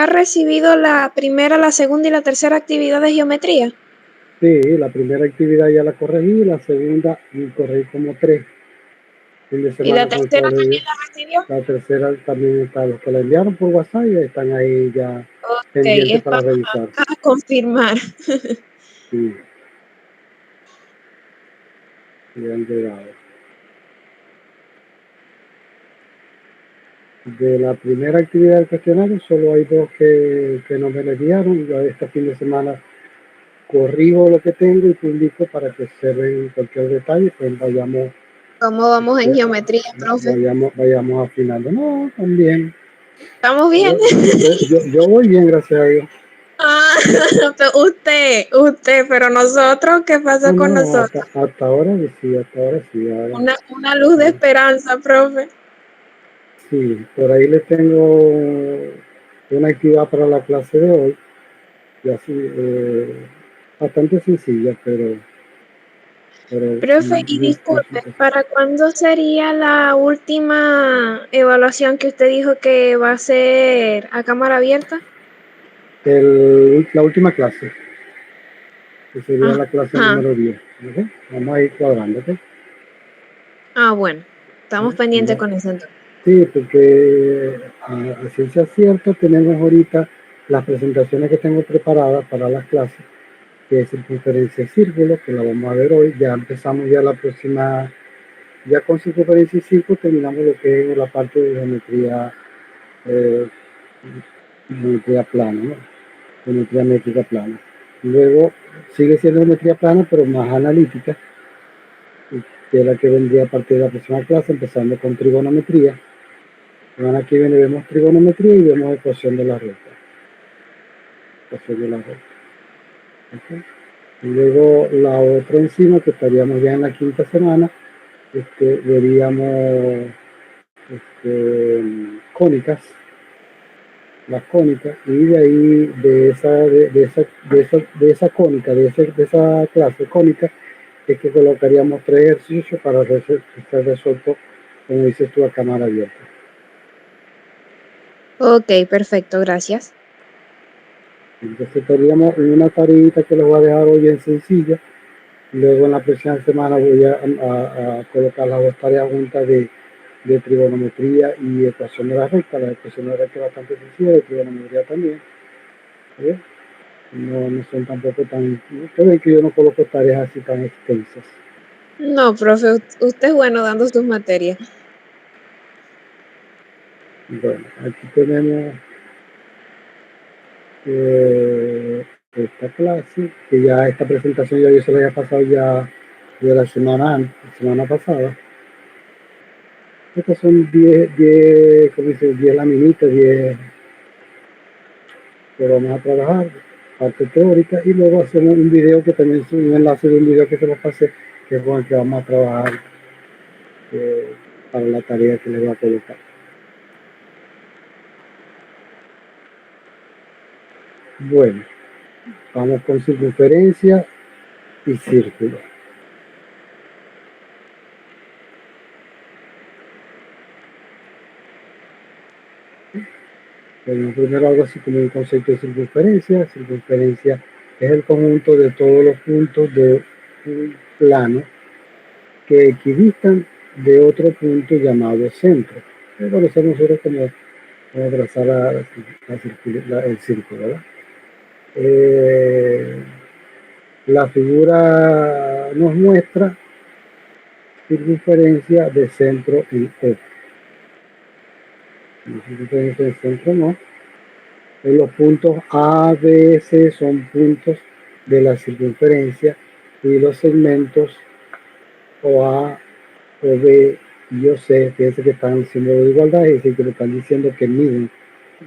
ha recibido la primera, la segunda y la tercera actividad de geometría? Sí, la primera actividad ya la corregí, la segunda corregí como 3. Fin de ¿Y la semana fue tercera sobre también la recibió? la tercera también está, los que la enviaron por WhatsApp ya están ahí ya Ok, pendientes es para para revisar. confirmar. Sí, ya han llegado. De la primera actividad del cuestionario solo hay 2 que no me la enviaron. Yo este fin de semana corrijo lo que tengo y publico para que se vean cualquier detalle, pues vayamos, ¿Cómo vamos en geometría, profe? vayamos afinando. No, también. ¿Estamos bien? Yo voy bien, gracias a Dios. Ah, usted, pero nosotros, ¿qué No, pasa con no, nosotros? hasta ahora sí, hasta ahora sí. Ahora, Una luz de esperanza, profe. sí, por ahí les tengo una actividad para la clase de hoy, y así, bastante sencilla, pero Profe, y bien, disculpe, ¿para cuándo sería la última evaluación que usted dijo que va a ser a cámara abierta? la última clase, que sería la clase Ajá. número 10. ¿Ok? Vamos a ir cuadrando, ¿ok? Ah, bueno, estamos pendientes Ya. con eso entonces. Sí, porque a ciencia cierta tenemos ahorita las presentaciones que tengo preparadas para las clases, que es circunferencia y círculo, que la vamos a ver hoy. Ya empezamos ya la próxima, ya con circunferencia y círculo terminamos lo que es la parte de eh, geometría plana, ¿no? Geometría métrica plana. Luego sigue siendo geometría plana, pero más analítica, que es la que vendría a partir de la próxima clase, empezando con trigonometría. La semana que viene vemos trigonometría y vemos ecuación de la recta. Ecuación de la recta. ¿Okay? Y luego la otra encima, que estaríamos ya en la quinta semana, veríamos cónicas, las cónicas, y de ahí de esa cónica, de esa clase cónica, es que colocaríamos 3 ejercicios para ser resuelto, como dices tú, a cámara abierta. Ok, perfecto, gracias. Entonces tendríamos una tareita que les voy a dejar hoy en sencilla. Luego en la próxima semana voy a colocar las 2 tareas juntas de trigonometría y ecuación de la recta. La ecuación de la recta es bastante sencilla, de trigonometría también. ¿Sí? No son tampoco tan... Ustedes que yo no coloco tareas así tan extensas. No, profe, usted es bueno dando sus materias. Bueno, aquí tenemos esta clase, que ya esta presentación ya yo se la había pasado ya de la semana pasada. Estas son 10 ¿cómo dice? 10 laminitas, 10 que vamos a trabajar, parte teórica, y luego hacemos un video que también es un enlace de un video que se los pasé, que es con el que vamos a trabajar para la tarea que les voy a colocar. Bueno, vamos con circunferencia y círculo. Bueno, primero algo así como un concepto de circunferencia. Circunferencia es el conjunto de todos los puntos de un plano que equidistan de otro punto llamado centro. Que conocemos nosotros como trazar el círculo, ¿verdad? La figura nos muestra circunferencia de centro en F. La circunferencia de centro no. Los puntos A, B, C son puntos de la circunferencia y los segmentos OA, OB y OC, fíjense que están en símbolo de igualdad, es decir, que le están diciendo que miden.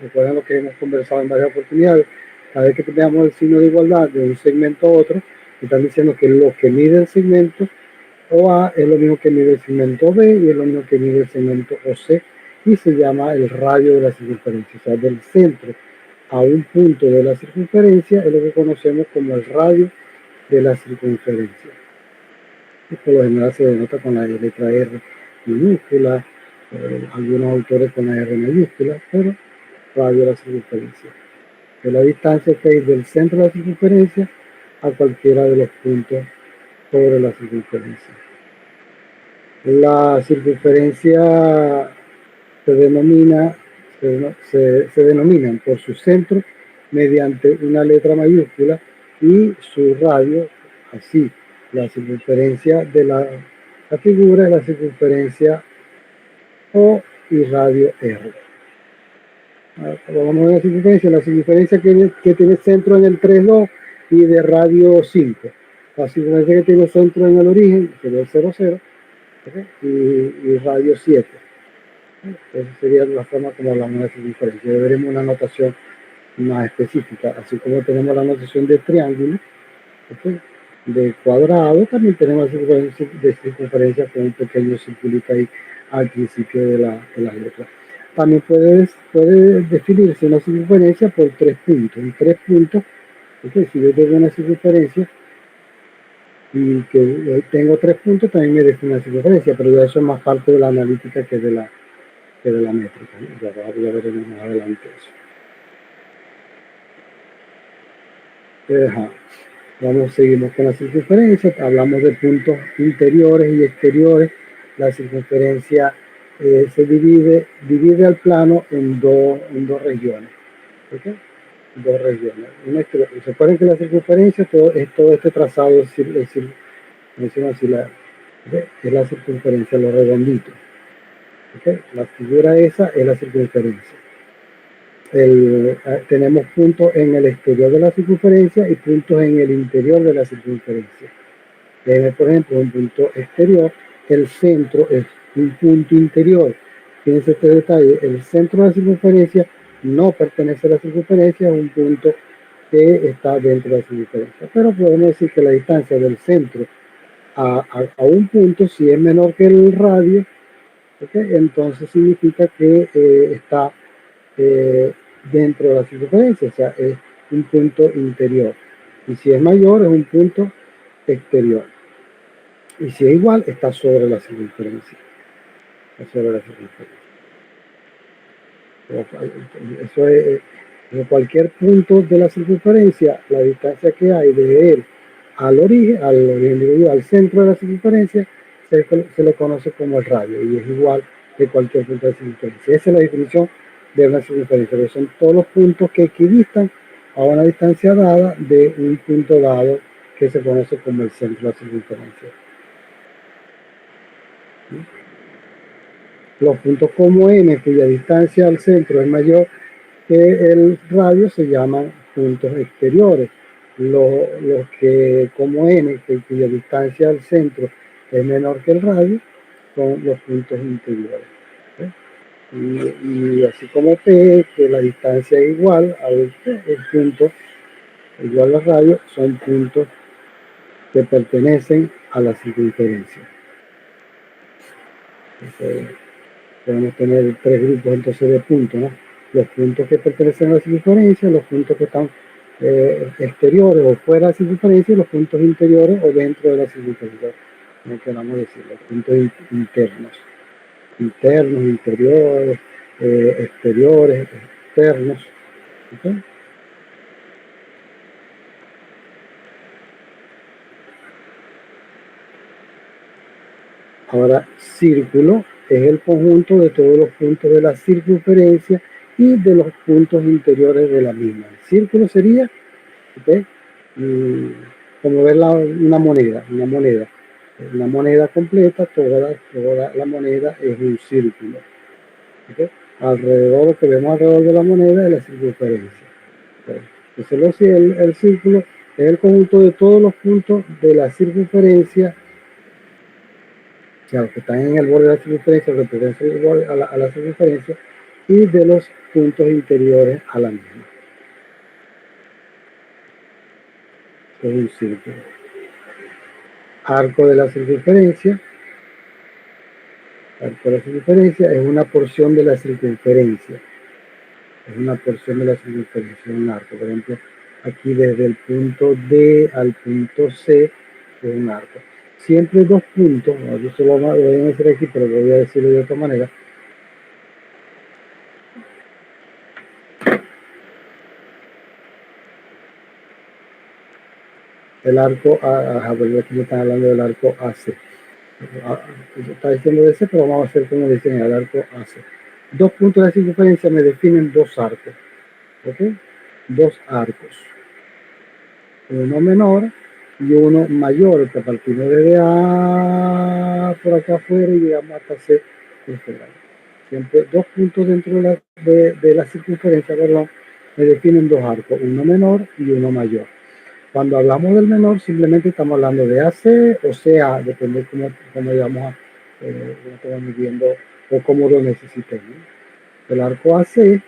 Recuerden lo que hemos conversado en varias oportunidades. Cada vez que tenemos el signo de igualdad de un segmento a otro, están diciendo que lo que mide el segmento OA es lo mismo que mide el segmento B y es lo mismo que mide el segmento OC, y se llama el radio de la circunferencia, o sea, del centro a un punto de la circunferencia es lo que conocemos como el radio de la circunferencia. Y por lo general se denota con la letra R minúscula, algunos autores con la R mayúscula, pero radio de la circunferencia. de la distancia que hay del centro de la circunferencia a cualquiera de los puntos sobre la circunferencia. La circunferencia se denominan por su centro mediante una letra mayúscula y su radio, así, la circunferencia de la figura es la circunferencia O y radio R. Vamos a ver la circunferencia que tiene centro en el 3,2 y de radio 5. La circunferencia que tiene centro en el origen sería el 0,0, ¿okay? y radio 7. Esa sería la forma como hablamos de circunferencia. Ya veremos una notación más específica, así como tenemos la notación de triángulo, ¿okay? De cuadrado, también tenemos de circunferencia con un pequeño circulito ahí al principio de la letra. También puede definirse una circunferencia por 3 puntos. En 3 puntos, ¿okay? Si yo tengo una circunferencia y que tengo 3 puntos, también me define una circunferencia, pero ya eso es más parte de la analítica que de la métrica, ¿no? Ya veremos más adelante eso. Seguimos con la circunferencia, hablamos de puntos interiores y exteriores. La circunferencia se divide al plano en dos regiones. ¿Okay? Dos regiones. ¿Se acuerdan que la circunferencia es todo este trazado, es la circunferencia, lo redondito. ¿Okay? La figura esa es la circunferencia. Tenemos puntos en el exterior de la circunferencia y puntos en el interior de la circunferencia. Por ejemplo, un punto exterior, el centro es un punto interior. Fíjense este detalle, el centro de la circunferencia no pertenece a la circunferencia, es un punto que está dentro de la circunferencia. Pero podemos decir que la distancia del centro a un punto, si es menor que el radio, ¿okay? Entonces significa que está dentro de la circunferencia, o sea, es un punto interior. Y si es mayor, es un punto exterior. Y si es igual, está sobre la circunferencia. Está sobre la circunferencia. Eso es, en cualquier punto de la circunferencia, la distancia que hay de él al origen, al centro de la circunferencia, se le conoce como el radio, y es igual que cualquier punto de la circunferencia. Esa es la definición de una circunferencia, que son todos los puntos que equidistan a una distancia dada de un punto dado que se conoce como el centro de la circunferencia. Los puntos como N, cuya distancia al centro es mayor que el radio, se llaman puntos exteriores. Los que como N, cuya distancia al centro es menor que el radio, son los puntos interiores. Y así como P, que la distancia es igual al punto igual al radio, son puntos que pertenecen a la circunferencia. Podemos tener 3 grupos entonces de puntos, ¿no? Los puntos que pertenecen a la circunferencia, los puntos que están exteriores o fuera de la circunferencia, y los puntos interiores o dentro de la circunferencia, como queramos decir, los puntos internos, interiores, exteriores, externos. ¿Okay? Ahora, círculo es el conjunto de todos los puntos de la circunferencia y de los puntos interiores de la misma. El círculo sería, ¿okay? Como ver una moneda completa, toda la moneda es un círculo. ¿Okay? Lo que vemos alrededor de la moneda es la circunferencia. ¿Okay? Entonces el círculo es el conjunto de todos los puntos de la circunferencia, o sea, los que están en el borde de la circunferencia, que pertenecen a la circunferencia, y de los puntos interiores a la misma. Es un círculo. Arco de la circunferencia. Arco de la circunferencia es una porción de la circunferencia. Es una porción de la circunferencia, un arco. Por ejemplo, aquí desde el punto D al punto C es un arco. Siempre dos puntos, yo se lo voy a decir aquí, pero voy a decirlo de otra manera. El arco, ver, aquí me están hablando del arco AC. Está diciendo DC, pero vamos a hacer como dicen el arco AC. 2 puntos de circunferencia me definen 2 arcos. ¿Ok? 2 arcos. Uno menor y uno mayor, que partimos desde A por acá afuera y llegamos hasta C por fuera. Siempre 2 puntos dentro de la circunferencia, perdón, me definen 2 arcos, uno menor y uno mayor. Cuando hablamos del menor, simplemente estamos hablando de AC o CA, depende de cómo vamos midiendo o cómo lo necesitemos. El arco AC,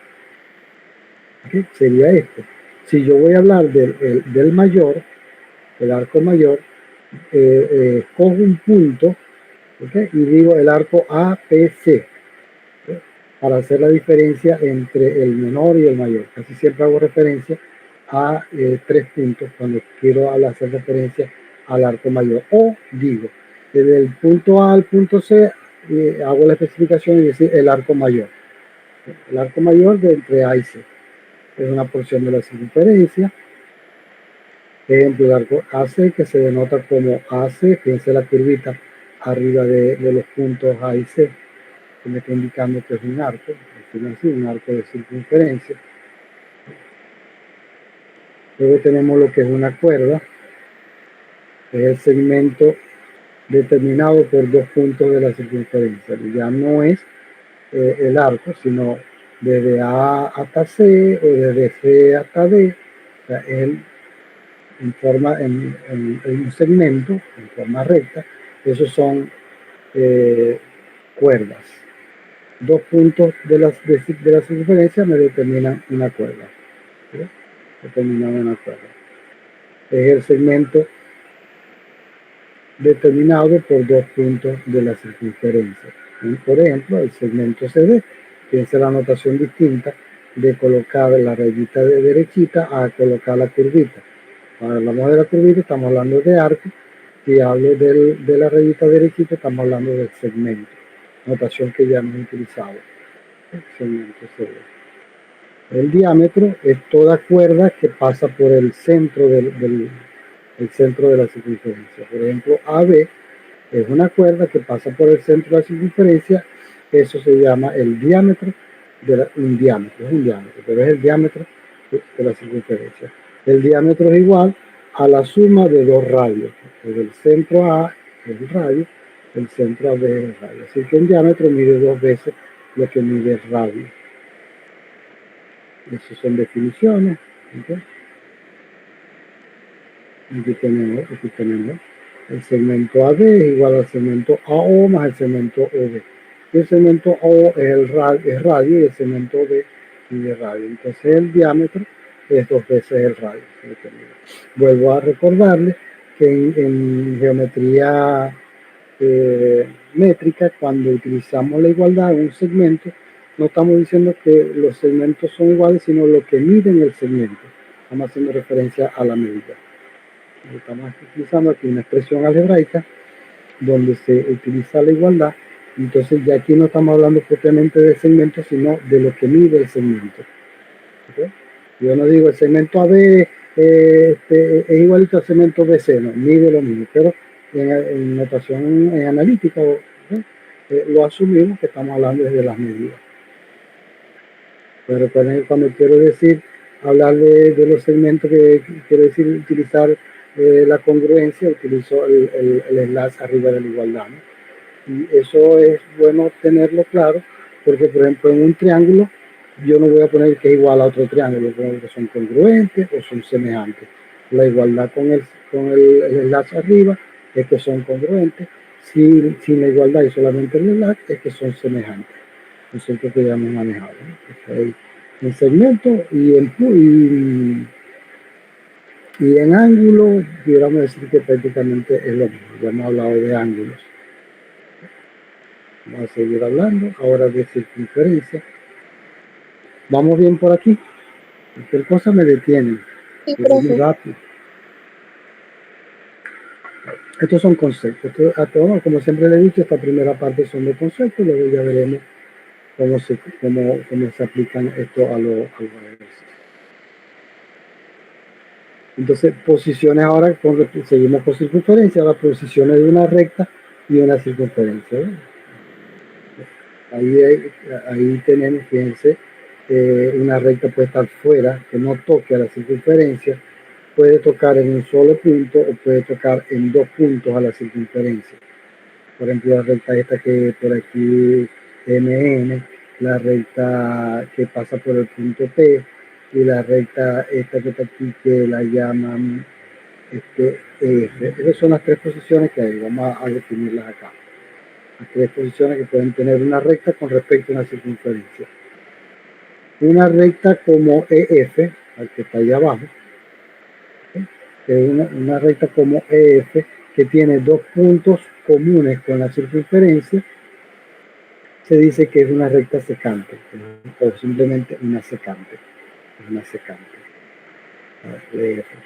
¿okay?, sería este. Si yo voy a hablar del mayor, el arco mayor, cojo un punto, ¿okay?, y digo el arco APC, ¿okay?, para hacer la diferencia entre el menor y el mayor. Casi siempre hago referencia a 3 puntos cuando quiero hacer referencia al arco mayor. O digo, desde el punto A al punto C, hago la especificación y decir el arco mayor. El arco mayor de entre A y C. Es una porción de la circunferencia. Ejemplo, el arco AC, que se denota como AC, fíjense la curvita arriba de los puntos A y C, que me está indicando que es un arco, así, un arco de circunferencia. Luego tenemos lo que es una cuerda, que es el segmento determinado por 2 puntos de la circunferencia. Ya no es el arco, sino desde A hasta C o desde C hasta D. O sea, es en un segmento, en forma recta. Esos son cuerdas. 2 puntos de la circunferencia me determinan una cuerda. ¿Sí? Determinan una cuerda. Es el segmento determinado por 2 puntos de la circunferencia. Por ejemplo, el segmento CD, fíjense la notación distinta de colocar la rayita de derechita a colocar la curvita. Cuando hablamos de la curvita estamos hablando de arco, si hablo de la rayita derechita estamos hablando del segmento, notación que ya hemos utilizado. El segmento CD. El diámetro es toda cuerda que pasa por el centro el centro de la circunferencia. Por ejemplo, AB es una cuerda que pasa por el centro de la circunferencia. Eso se llama el diámetro un diámetro, es un diámetro, pero es el diámetro de la circunferencia. El diámetro es igual a la suma de 2 radios. Desde el centro A es el radio, el centro AB es el radio. Así que un diámetro mide 2 veces lo que mide el radio. Esas son definiciones. ¿Okay? Aquí tenemos el segmento AD es igual al segmento AO más el segmento OB. Y el segmento O es radio y el segmento B mide radio. Entonces el diámetro es 2 veces el radio. Vuelvo a recordarles que en geometría métrica, cuando utilizamos la igualdad en un segmento, no estamos diciendo que los segmentos son iguales, sino lo que miden el segmento. Estamos haciendo referencia a la medida. Estamos utilizando aquí una expresión algebraica donde se utiliza la igualdad. Entonces ya aquí no estamos hablando propiamente del segmento, sino de lo que mide el segmento. ¿Okay? Yo no digo el segmento AB es igualito al segmento BC, no, mide lo mismo, pero en notación analítica lo asumimos que estamos hablando desde las medidas. Pero recuerden que cuando quiero decir, hablar de los segmentos, que quiero decir utilizar la congruencia, utilizo el enlace arriba de la igualdad, ¿no? Y eso es bueno tenerlo claro, porque por ejemplo en un triángulo yo no voy a poner que es igual a otro triángulo, voy a poner que son congruentes o son semejantes. La igualdad con el enlace arriba es que son congruentes, sin la igualdad y solamente el enlace es que son semejantes. Concepto que ya hemos manejado, ¿no? Okay. En segmento y en ángulo, pudiéramos decir que prácticamente es lo mismo. Ya hemos hablado de ángulos. Vamos a seguir hablando ahora de circunferencia. Vamos bien por aquí. Cualquier cosa me detienen. Sí, Es muy profe. rápido. Estos son conceptos. Como siempre le he dicho, esta primera parte son de conceptos, luego ya veremos cómo se aplican esto a los ejercicios. Entonces, posiciones ahora, seguimos con circunferencia, ahora posiciones de una recta y una circunferencia. Ahí tenemos, fíjense, una recta puede estar fuera, que no toque a la circunferencia, puede tocar en un solo punto o puede tocar en dos puntos a la circunferencia. Por ejemplo, la recta esta que por aquí, MN, la recta que pasa por el punto P, y la recta esta que está aquí que la llaman EF. Esas son las tres posiciones que hay, vamos a definirlas acá. Las tres posiciones que pueden tener una recta con respecto a una circunferencia. Una recta como EF, al que está ahí abajo, que es una recta como EF que tiene dos puntos comunes con la circunferencia, se dice que es una recta secante o simplemente una secante. Una secante.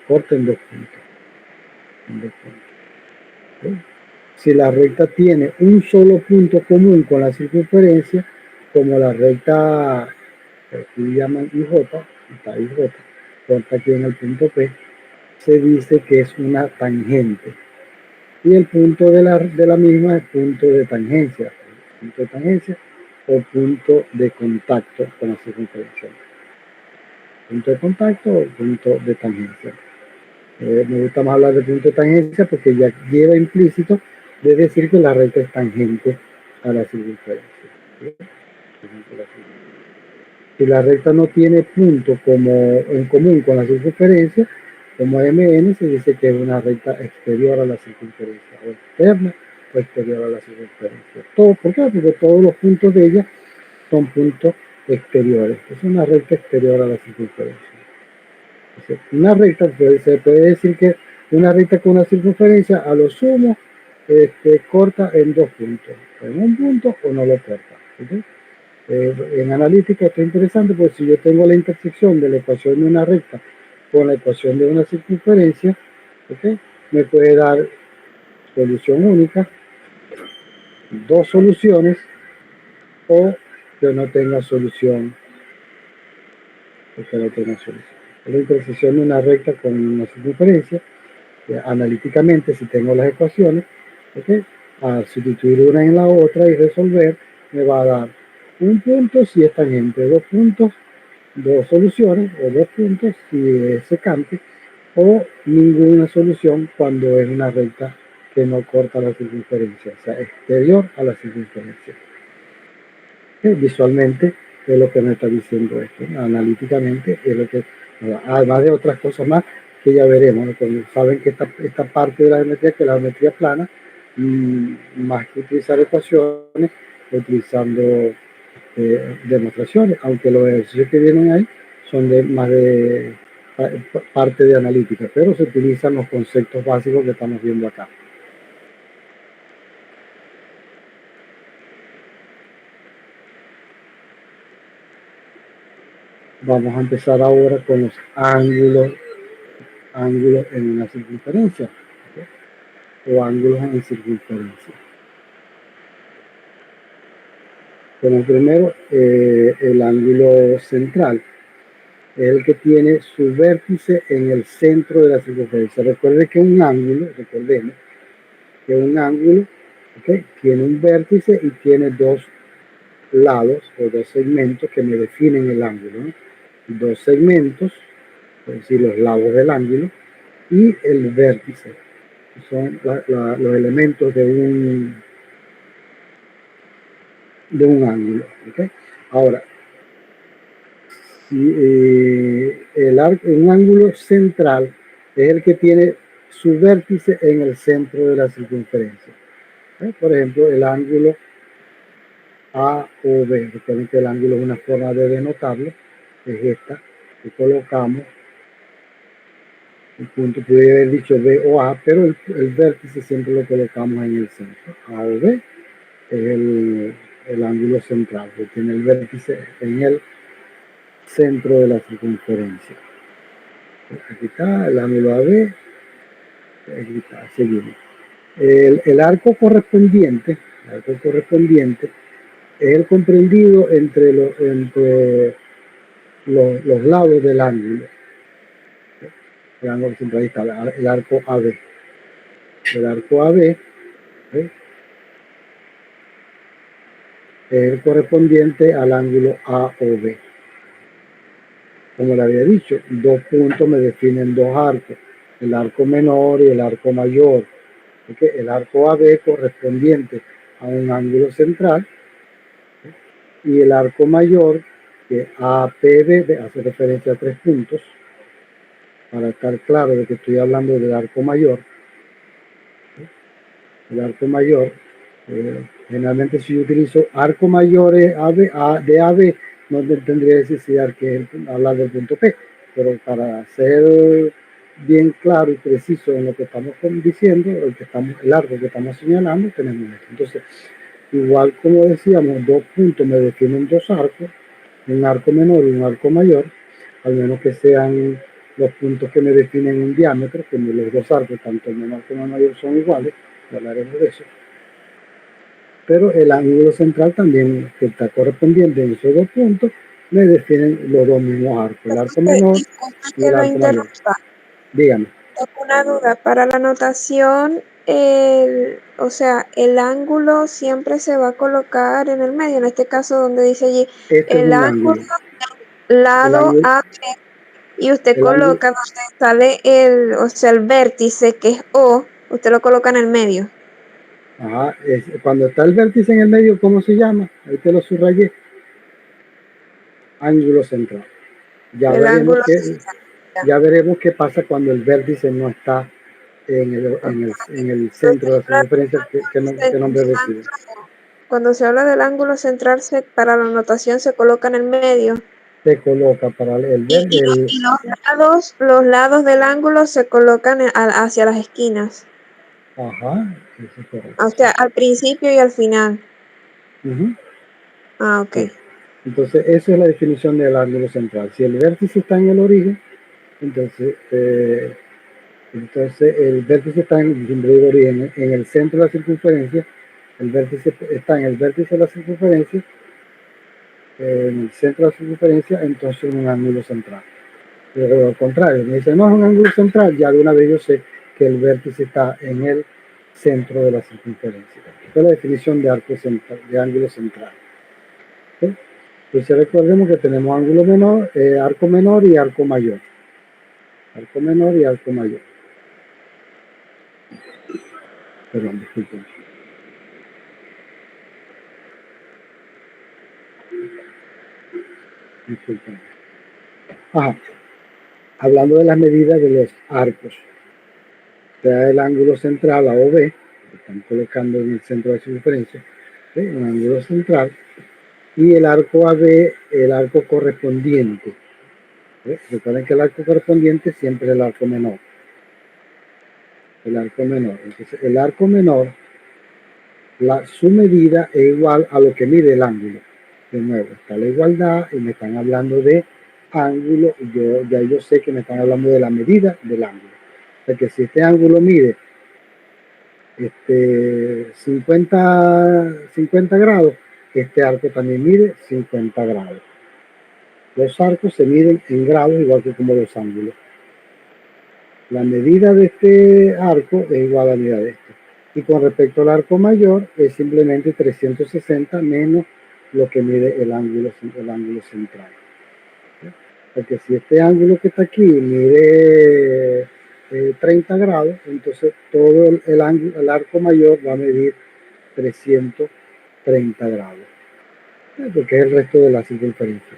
Corta en dos puntos. ¿Sí? Si la recta tiene un solo punto común con la circunferencia, como la recta que aquí llaman IJ, está IJ, corta aquí en el punto P, se dice que es una tangente. Y el punto de la misma es punto de tangencia. Punto de tangencia o punto de contacto con la circunferencia. Punto de contacto o punto de tangencia. Me gusta más hablar de punto de tangencia porque ya lleva implícito de decir que la recta es tangente a la circunferencia. Si la recta no tiene punto como en común con la circunferencia, como MN, se dice que es una recta exterior a la circunferencia, o externa o exterior a la circunferencia. ¿Por qué? Porque todos los puntos de ella son puntos exteriores. Es una recta exterior a la circunferencia. Una recta, se puede decir que una recta con una circunferencia a lo sumo corta en dos puntos, en un punto o no lo corta. ¿Okay? En analítica esto es interesante porque si yo tengo la intersección de la ecuación de una recta con la ecuación de una circunferencia, ¿okay? Me puede dar solución única, dos soluciones o que no tenga solución. La intersección de una recta con una circunferencia, analíticamente, si tengo las ecuaciones, ¿okay? Al sustituir una en la otra y resolver, me va a dar un punto si es tangente, dos puntos, dos soluciones, o dos puntos si es secante, o ninguna solución cuando es una recta que no corta la circunferencia, o sea, exterior a la circunferencia. Visualmente es lo que me está diciendo esto, ¿no? Analíticamente es lo que, además de otras cosas más que ya veremos, ¿no? Saben que esta parte de la geometría, que la geometría plana, más que utilizar ecuaciones, utilizando demostraciones, aunque los ejercicios que vienen ahí son más de parte de analítica, pero se utilizan los conceptos básicos que estamos viendo acá. Vamos a empezar ahora con los ángulos en una circunferencia, ¿okay? O ángulos en circunferencia. Como primero, el ángulo central es el que tiene su vértice en el centro de la circunferencia. Recuerde que un ángulo, recordemos que un ángulo, ¿okay? Tiene un vértice y tiene dos lados o dos segmentos que me definen el ángulo, ¿no? Dos segmentos, es decir, los lados del ángulo, y el vértice, que son los elementos de un ángulo. ¿Okay? Ahora, si, un ángulo central es el que tiene su vértice en el centro de la circunferencia. Por ejemplo, el ángulo A o B. Recuerden que el ángulo es una forma de denotarlo, es esta, que colocamos. El punto puede haber dicho B o A, pero el vértice siempre lo colocamos en el centro. A o B es el ángulo central, que tiene el vértice en el centro de la circunferencia. Aquí está el ángulo AB, aquí está, seguimos. El arco correspondiente es el comprendido entre los lados del ángulo. El ángulo central, ahí está, el arco AB. El arco AB es el correspondiente al ángulo AOB. Como le había dicho, 2 puntos me definen 2 arcos, el arco menor y el arco mayor. Porque el arco AB correspondiente a un ángulo central y el arco mayor, que APB, hace referencia a 3 puntos, para estar claro de que estoy hablando del arco mayor. El arco mayor, generalmente si yo utilizo arco mayor de AB, no tendría necesidad que hablar del punto P, pero para ser bien claro y preciso en lo que estamos diciendo, el arco que estamos señalando, tenemos esto. Entonces, igual como decíamos, 2 puntos me definen 2 arcos, un arco menor y un arco mayor, al menos que sean los puntos que me definen un diámetro, que los 2 arcos, tanto el menor como el mayor, son iguales, hablaremos de eso. Pero el ángulo central también, que está correspondiente en esos 2 puntos, me definen los 2 mismos arcos, el arco menor Disculpa y que el lo arco mayor. interrumpa. Dígame. Tengo una duda. Para la notación, o sea, el ángulo siempre se va a colocar en el medio. En este caso, donde dice allí Este es el un ángulo ángulo. El lado ángulo, A, y usted el ángulo, coloca donde sale o sea, el vértice que es O, usted lo coloca en el medio. ajá, cuando está el vértice en el medio, ¿cómo se llama? Ahí te lo subrayé. Ángulo central. Ya El veremos ángulo qué, ya veremos qué pasa cuando el vértice no está en el centro de la circunferencia que nombre recibe. cuando se habla del ángulo central, para la notación se coloca en el medio. Se coloca para el Y, verde, y los lados del ángulo se colocan hacia las esquinas. ajá, eso es O correcto. sea, al principio y al final. Uh-huh, Ah, ok. sí. Entonces, esa es la definición del ángulo central. Si el vértice está en el origen, entonces, el vértice está en el origen, en el centro de la circunferencia, el vértice está en el vértice de la circunferencia, en el centro de la circunferencia, entonces es un ángulo central. Pero al contrario, me dice, no es un ángulo central, ya de una vez yo sé que el vértice está en el centro de la circunferencia. Esta es la definición de arco central, de ángulo central. ¿Sí? Entonces recordemos que tenemos ángulo menor, arco menor y arco mayor. Arco menor y arco mayor. Perdón, disculpen. Disculpen. Ajá. Hablando de las medidas de los arcos. Sea el ángulo central, AOB, que están colocando en el centro de la circunferencia, ¿sí? Un ángulo central, y el arco AB, el arco correspondiente. ¿Sí? Recuerden que el arco correspondiente siempre es el arco menor. El arco menor. Entonces, el arco menor, su medida es igual a lo que mide el ángulo. De nuevo, está la igualdad y me están hablando de ángulo, y yo sé que me están hablando de la medida del ángulo. O sea que si este ángulo mide 50 grados, este arco también mide 50 grados. Los arcos se miden en grados igual que como los ángulos. La medida de este arco es igual a la medida de este. Y con respecto al arco mayor, es simplemente 360 menos lo que mide el ángulo central. Porque si este ángulo que está aquí mide 30 grados, entonces todo el arco mayor va a medir 330 grados, porque es el resto de la circunferencia.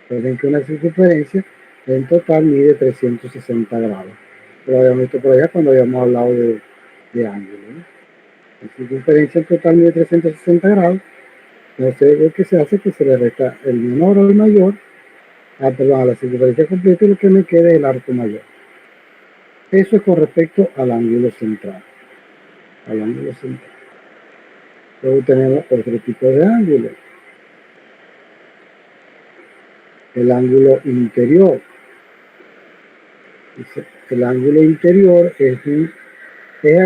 Recuerden que una circunferencia en total mide 360 grados. Lo habíamos visto por allá cuando habíamos hablado de ángulo, ¿no? La circunferencia en total mide 360 grados. Entonces lo que se hace es que se le resta el menor al mayor, perdón, a la circunferencia completa, y lo que me queda es el arco mayor. Eso es con respecto al ángulo central. Al ángulo central. Luego tenemos otro tipo de ángulo. El ángulo interior. El ángulo interior es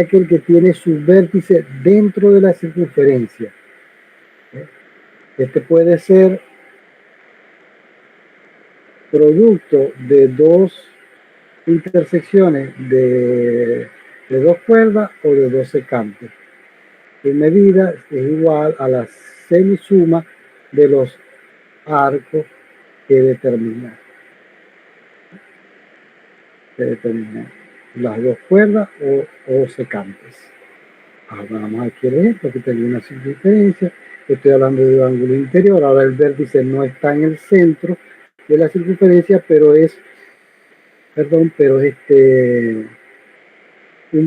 aquel que tiene sus vértices dentro de la circunferencia. Este puede ser producto de dos intersecciones de dos cuerdas o de dos secantes. Su medida es igual a la semisuma de los arcos que determina las dos cuerdas o secantes. Ahora vamos aquí el ejemplo, que tengo una circunferencia, estoy hablando de un ángulo interior, ahora el vértice no está en el centro de la circunferencia, pero es un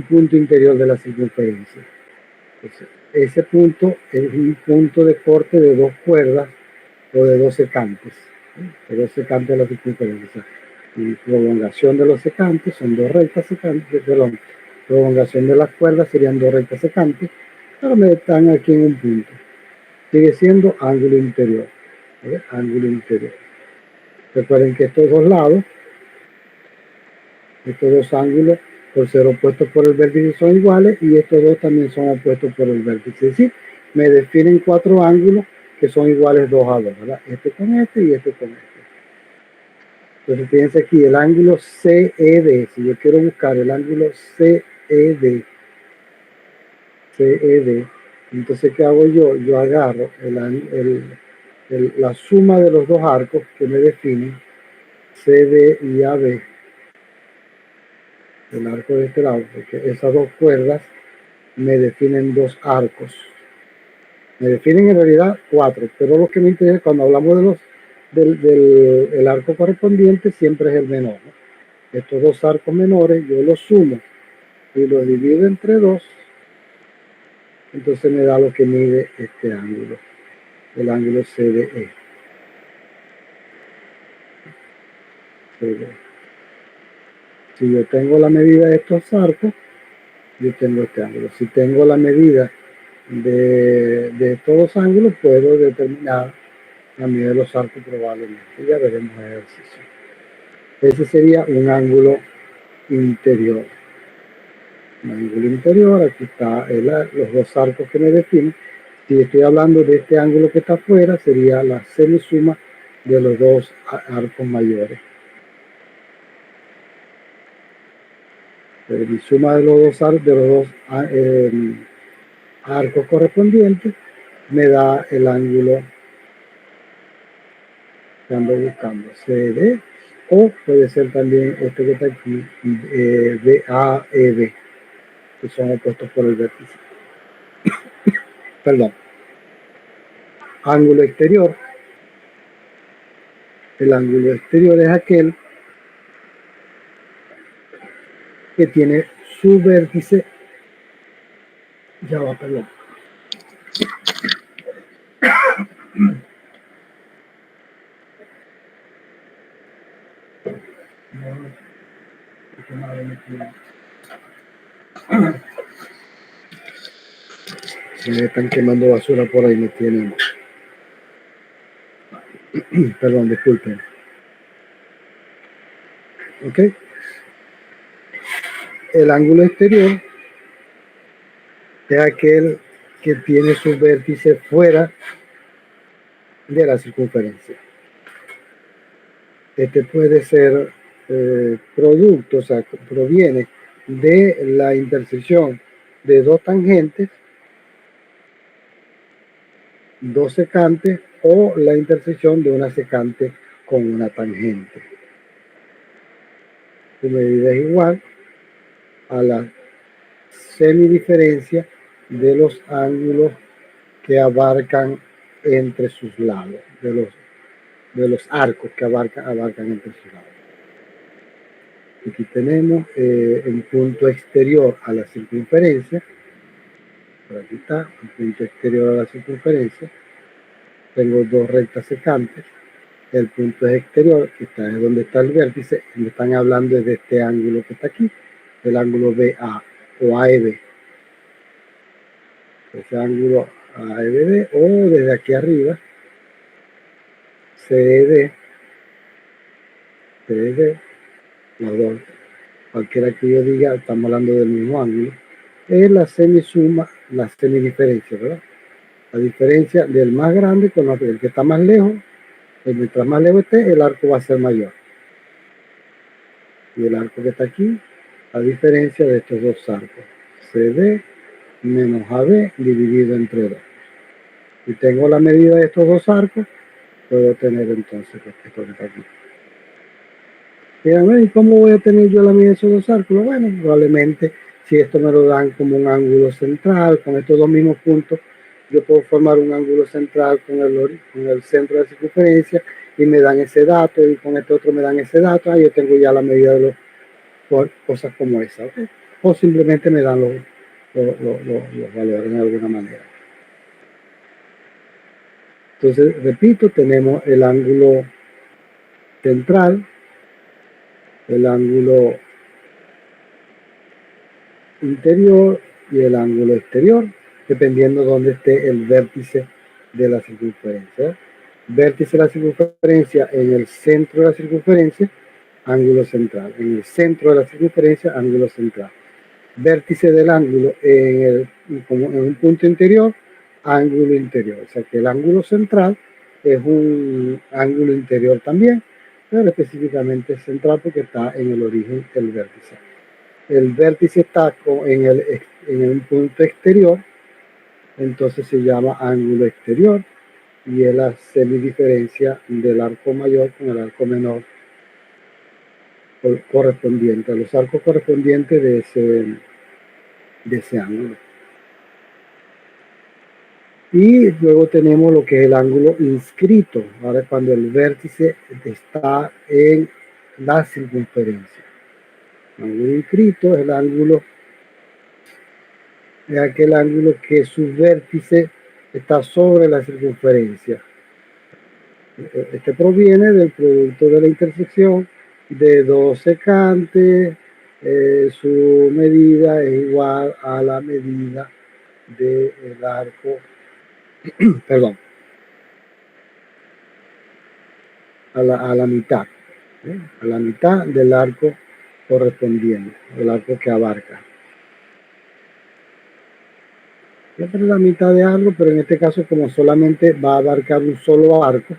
punto interior de la circunferencia. Entonces, ese punto es un punto de corte de dos cuerdas o de dos secantes, de dos secantes de la circunferencia. Y prolongación de los secantes son dos rectas secantes, perdón, prolongación de las cuerdas serían dos rectas secantes, pero me están aquí en un punto. Sigue siendo ángulo interior. Ángulo interior. Recuerden que estos dos lados, estos dos ángulos, por ser opuestos por el vértice, son iguales, y estos dos también son opuestos por el vértice. Es decir, me definen cuatro ángulos que son iguales 2 a 2, ¿verdad? Este con este y este con este. Entonces fíjense aquí, el ángulo CED, si yo quiero buscar el ángulo CED, entonces ¿qué hago yo? Yo agarro la suma de los dos arcos que me definen, CD y AB, el arco de este lado, porque esas dos cuerdas me definen dos arcos. Me definen en realidad cuatro, pero lo que me interesa cuando hablamos del arco correspondiente siempre es el menor, ¿no? Estos dos arcos menores yo los sumo y los divido entre dos, entonces me da lo que mide este ángulo, el ángulo CDE. Si yo tengo la medida de estos arcos, yo tengo este ángulo. Si tengo la medida de estos dos ángulos, puedo determinar la medida de los arcos probablemente. Ya veremos el ejercicio. Ese sería un ángulo interior. Un ángulo interior, aquí está los dos arcos que me definen. Si estoy hablando de este ángulo que está afuera, sería la semisuma de los dos arcos mayores. Mi suma de los dos arcos correspondientes me da el ángulo que ando buscando, CD, o puede ser también este que está aquí, BAEB, que son opuestos por el vértice. Perdón. Ángulo exterior. El ángulo exterior es aquel que tiene su vértice. Ya va, perdón. Se me están quemando basura por ahí, me tienen. Perdón, disculpen. Ok. El ángulo exterior es aquel que tiene su vértice fuera de la circunferencia. Este puede ser producto, o sea, proviene de la intersección de dos tangentes, dos secantes, o la intersección de una secante con una tangente. Su medida es igual a la semidiferencia de los ángulos que abarcan entre sus lados, de los arcos que abarcan entre sus lados. Aquí tenemos un punto exterior a la circunferencia. Por aquí está, un punto exterior a la circunferencia. Tengo dos rectas secantes. El punto es exterior, que está donde está el vértice. Me están hablando de este ángulo que está aquí, el ángulo BA o AEB. Ese ángulo AEBD, o desde aquí arriba, CED, los dos, cualquiera que yo diga, estamos hablando del mismo ángulo, es la semisuma, la semidiferencia, ¿verdad? La diferencia del más grande con el que está más lejos, mientras más lejos esté, el arco va a ser mayor. Y el arco que está aquí, a diferencia de estos dos arcos, CD menos AB dividido entre 2. Si tengo la medida de estos dos arcos, puedo tener entonces esto que está aquí. ¿Y cómo voy a tener yo la medida de esos dos arcos? Bueno, probablemente si esto me lo dan como un ángulo central, con estos dos mismos puntos, yo puedo formar un ángulo central con el centro de la circunferencia y me dan ese dato, y con este otro me dan ese dato. Yo tengo ya la medida de cosas como esa. ¿Okay? O simplemente me dan los valores de alguna manera. Entonces, repito, tenemos el ángulo central, el ángulo interior y el ángulo exterior, dependiendo de dónde esté el vértice de la circunferencia. Vértice de la circunferencia en el centro de la circunferencia, ángulo central. En el centro de la circunferencia, ángulo central. Vértice del ángulo como en un punto interior, ángulo interior. O sea que el ángulo central es un ángulo interior también, pero específicamente central porque está en el origen del vértice. El vértice está en un punto exterior, entonces se llama ángulo exterior y es la semidiferencia del arco mayor con el arco menor correspondiente, a los arcos correspondientes de ese ángulo. Y luego tenemos lo que es el ángulo inscrito, ahora cuando el vértice está en la circunferencia. El ángulo inscrito es aquel ángulo que su vértice está sobre la circunferencia. Este proviene del producto de la intersección de dos secantes. Su medida es igual a la medida del arco, perdón, a la mitad, a la mitad del arco correspondiente, el arco que abarca. Siempre la mitad de algo, pero en este caso como solamente va a abarcar un solo arco,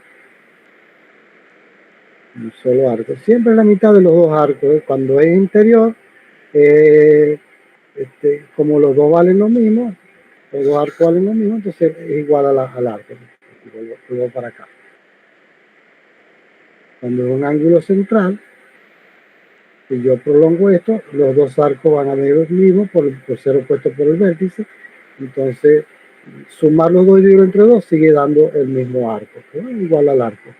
siempre la mitad de los dos arcos. Cuando es interior, como los dos valen lo mismo, los dos arcos valen lo mismo, entonces es igual al arco. Vuelvo para acá. Cuando es un ángulo central, si yo prolongo esto, los dos arcos van a ver los mismos por ser opuestos por el vértice. Entonces, sumar los dos y dividirlo entre dos sigue dando el mismo arco, igual al arco.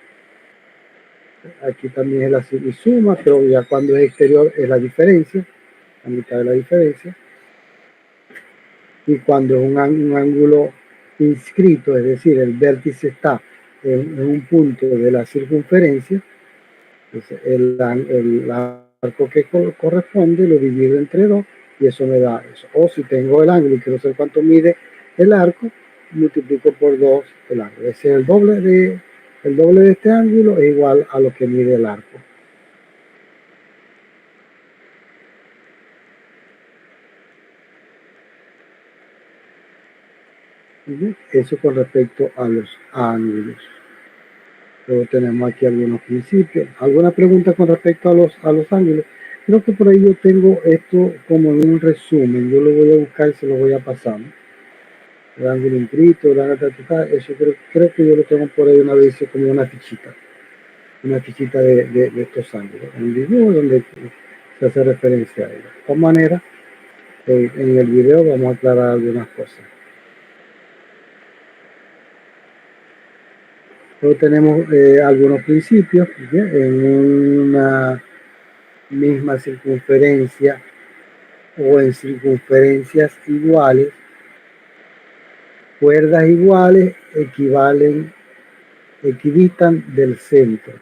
Aquí también es la suma, pero ya cuando es exterior es la diferencia, la mitad de la diferencia. Y cuando es un ángulo inscrito, es decir, el vértice está en un punto de la circunferencia, entonces el arco que corresponde lo divido entre 2 y eso me da eso. O si tengo el ángulo y quiero saber cuánto mide el arco, multiplico por 2 el ángulo. Ese es el doble de este ángulo, es igual a lo que mide el arco. Eso con respecto a los ángulos. Luego tenemos aquí algunos principios. ¿Alguna pregunta con respecto a los ángulos? Creo que por ahí yo tengo esto como en un resumen. Yo lo voy a buscar y se lo voy a pasar. El ángulo inscrito, eso creo que yo lo tengo por ahí una vez como una fichita. Una fichita de estos ángulos. Un dibujo donde se hace referencia a ellos. De todas maneras, en el video vamos a aclarar algunas cosas. Luego tenemos algunos principios en una misma circunferencia o en circunferencias iguales. Cuerdas iguales equiditan del centro.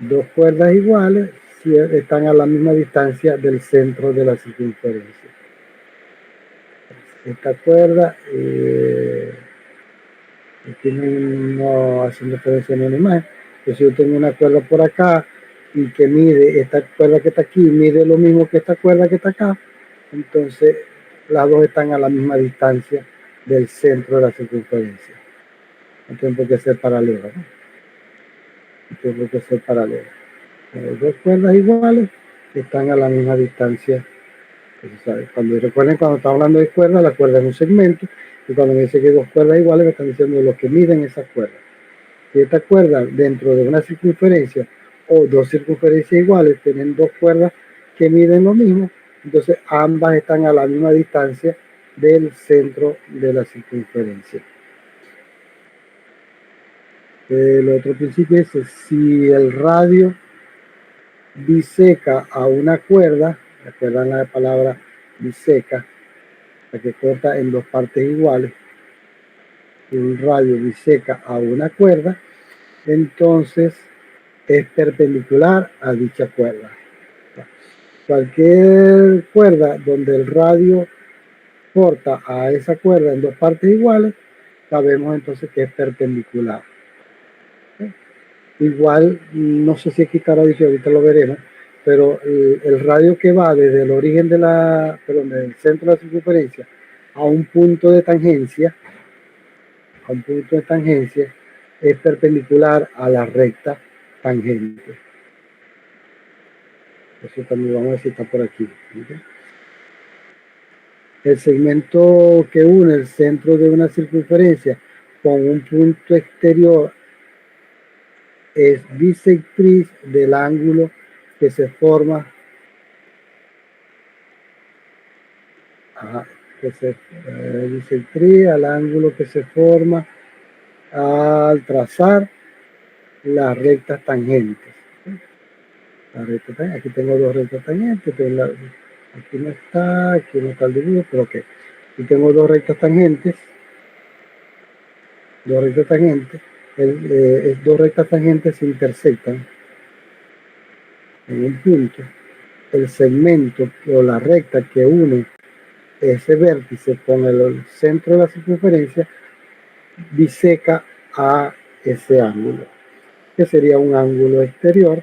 Dos cuerdas iguales están a la misma distancia del centro de la circunferencia. Esta cuerda aquí no hacen referencia en una imagen. Entonces yo tengo una cuerda por acá y que mide, esta cuerda que está aquí mide lo mismo que esta cuerda que está acá, entonces las dos están a la misma distancia del centro de la circunferencia. No tienen por qué ser paralelas, ¿no? No tienen por qué ser paralelas. Dos cuerdas iguales que están a la misma distancia. Cuando recuerden, cuando está hablando de cuerdas, la cuerda es un segmento, y cuando me dice que dos cuerdas iguales, me están diciendo lo que miden esas cuerdas. Si esta cuerda dentro de una circunferencia o dos circunferencias iguales tienen dos cuerdas que miden lo mismo, entonces ambas están a la misma distancia del centro de la circunferencia. El otro principio es si el radio biseca a una cuerda, recuerdan la palabra biseca, la que corta en dos partes iguales, si un radio biseca a una cuerda, entonces es perpendicular a dicha cuerda. Cualquier cuerda donde el radio corta a esa cuerda en dos partes iguales, sabemos entonces que es perpendicular. Igual, no sé si aquí está la diferencia, ahorita lo veremos, pero el radio que va desde el origen de del centro de la circunferencia a un punto de tangencia, es perpendicular a la recta tangente. Eso también vamos a ver si está por aquí. ¿Okay? El segmento que une el centro de una circunferencia con un punto exterior es bisectriz del ángulo que se forma bisectriz al ángulo que se forma al trazar las rectas tangentes. Aquí tengo dos rectas tangentes, aquí no está el dibujo, pero ok. Aquí tengo dos rectas tangentes, dos rectas tangentes se intersectan en un punto. El segmento o la recta que une ese vértice con el centro de la circunferencia biseca a ese ángulo, que sería un ángulo exterior.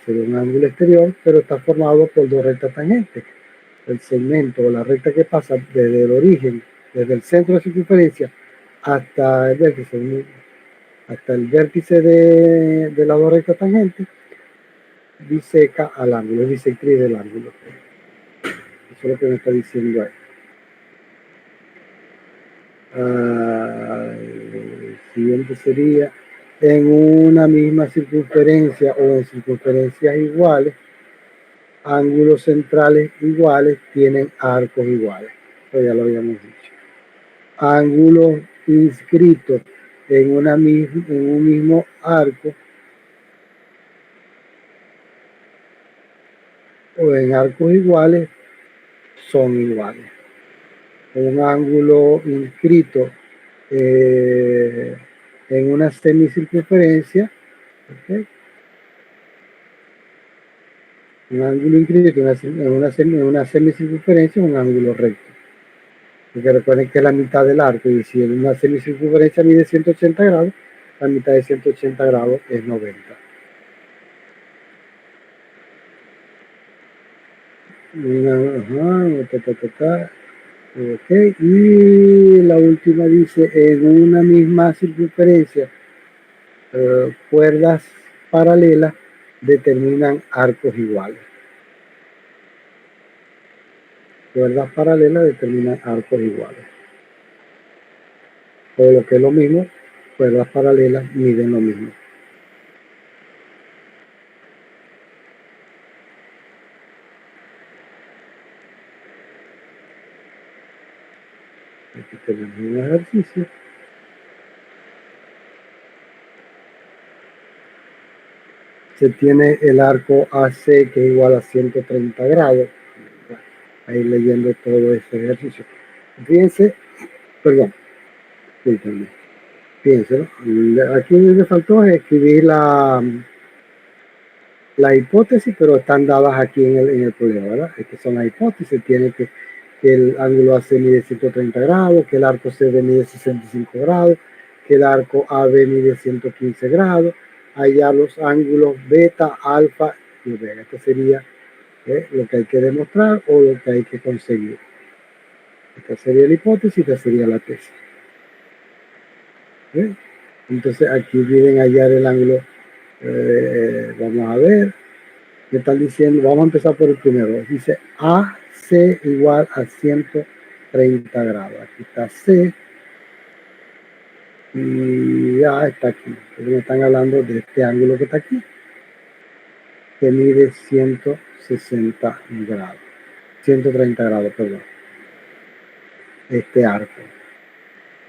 Sería un ángulo exterior, pero está formado por dos rectas tangentes. El segmento o la recta que pasa desde el origen, desde el centro de la circunferencia hasta el vértice de las dos rectas tangentes, biseca al ángulo, es bisectriz del ángulo. Eso es lo que me está diciendo ahí. El siguiente sería en una misma circunferencia o en circunferencias iguales, ángulos centrales iguales tienen arcos iguales. Eso ya lo habíamos dicho. Ángulos inscritos en un mismo arco o en arcos iguales son iguales. Un ángulo inscrito en una semicircunferencia, ¿okay? Un ángulo inscrito en una semicircunferencia es un ángulo recto. Porque recuerden que es la mitad del arco, y si en una semicircunferencia mide 180 grados, la mitad de 180 grados es 90. Okay. Y la última dice, en una misma circunferencia, cuerdas paralelas determinan arcos iguales. Cuerdas paralelas determinan arcos iguales. O lo que es lo mismo, cuerdas paralelas miden lo mismo. Aquí tenemos un ejercicio. Se tiene el arco AC que es igual a 130 grados. Ahí leyendo todo este ejercicio. Fíjense, perdón, fíjense, ¿no? Aquí me faltó escribir la hipótesis, pero están dadas aquí en el problema, ¿verdad? Estas son las hipótesis, tiene que el ángulo AC mide 130 grados, que el arco CD mide 65 grados, que el arco AB mide 115 grados, allá los ángulos beta, alfa y omega. Esto sería lo que hay que demostrar o lo que hay que conseguir. Esta sería la hipótesis, esta sería la tesis. Entonces aquí vienen a hallar el ángulo Vamos a ver. Me están diciendo, vamos a empezar por el primero. Dice AC igual a 130 grados. Aquí está C. Y ya está aquí. Me están hablando de este ángulo que está aquí, que mide 160 grados. 130 grados, perdón. Este arco.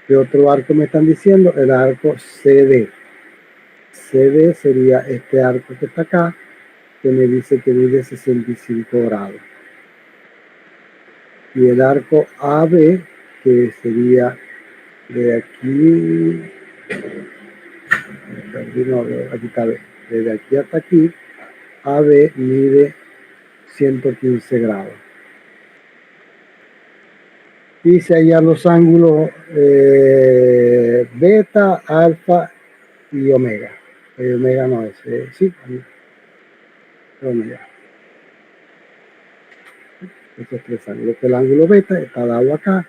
¿Qué otro arco me están diciendo? El arco CD. CD sería este arco que está acá, que me dice que mide 65 grados. Y el arco AB, que sería de aquí, aquí está B, desde aquí hasta aquí, AB mide 115 grados. Y se hallan los ángulos beta, alfa y omega. Omega no es, sí, omega. Esos tres ángulos. El ángulo beta está dado acá.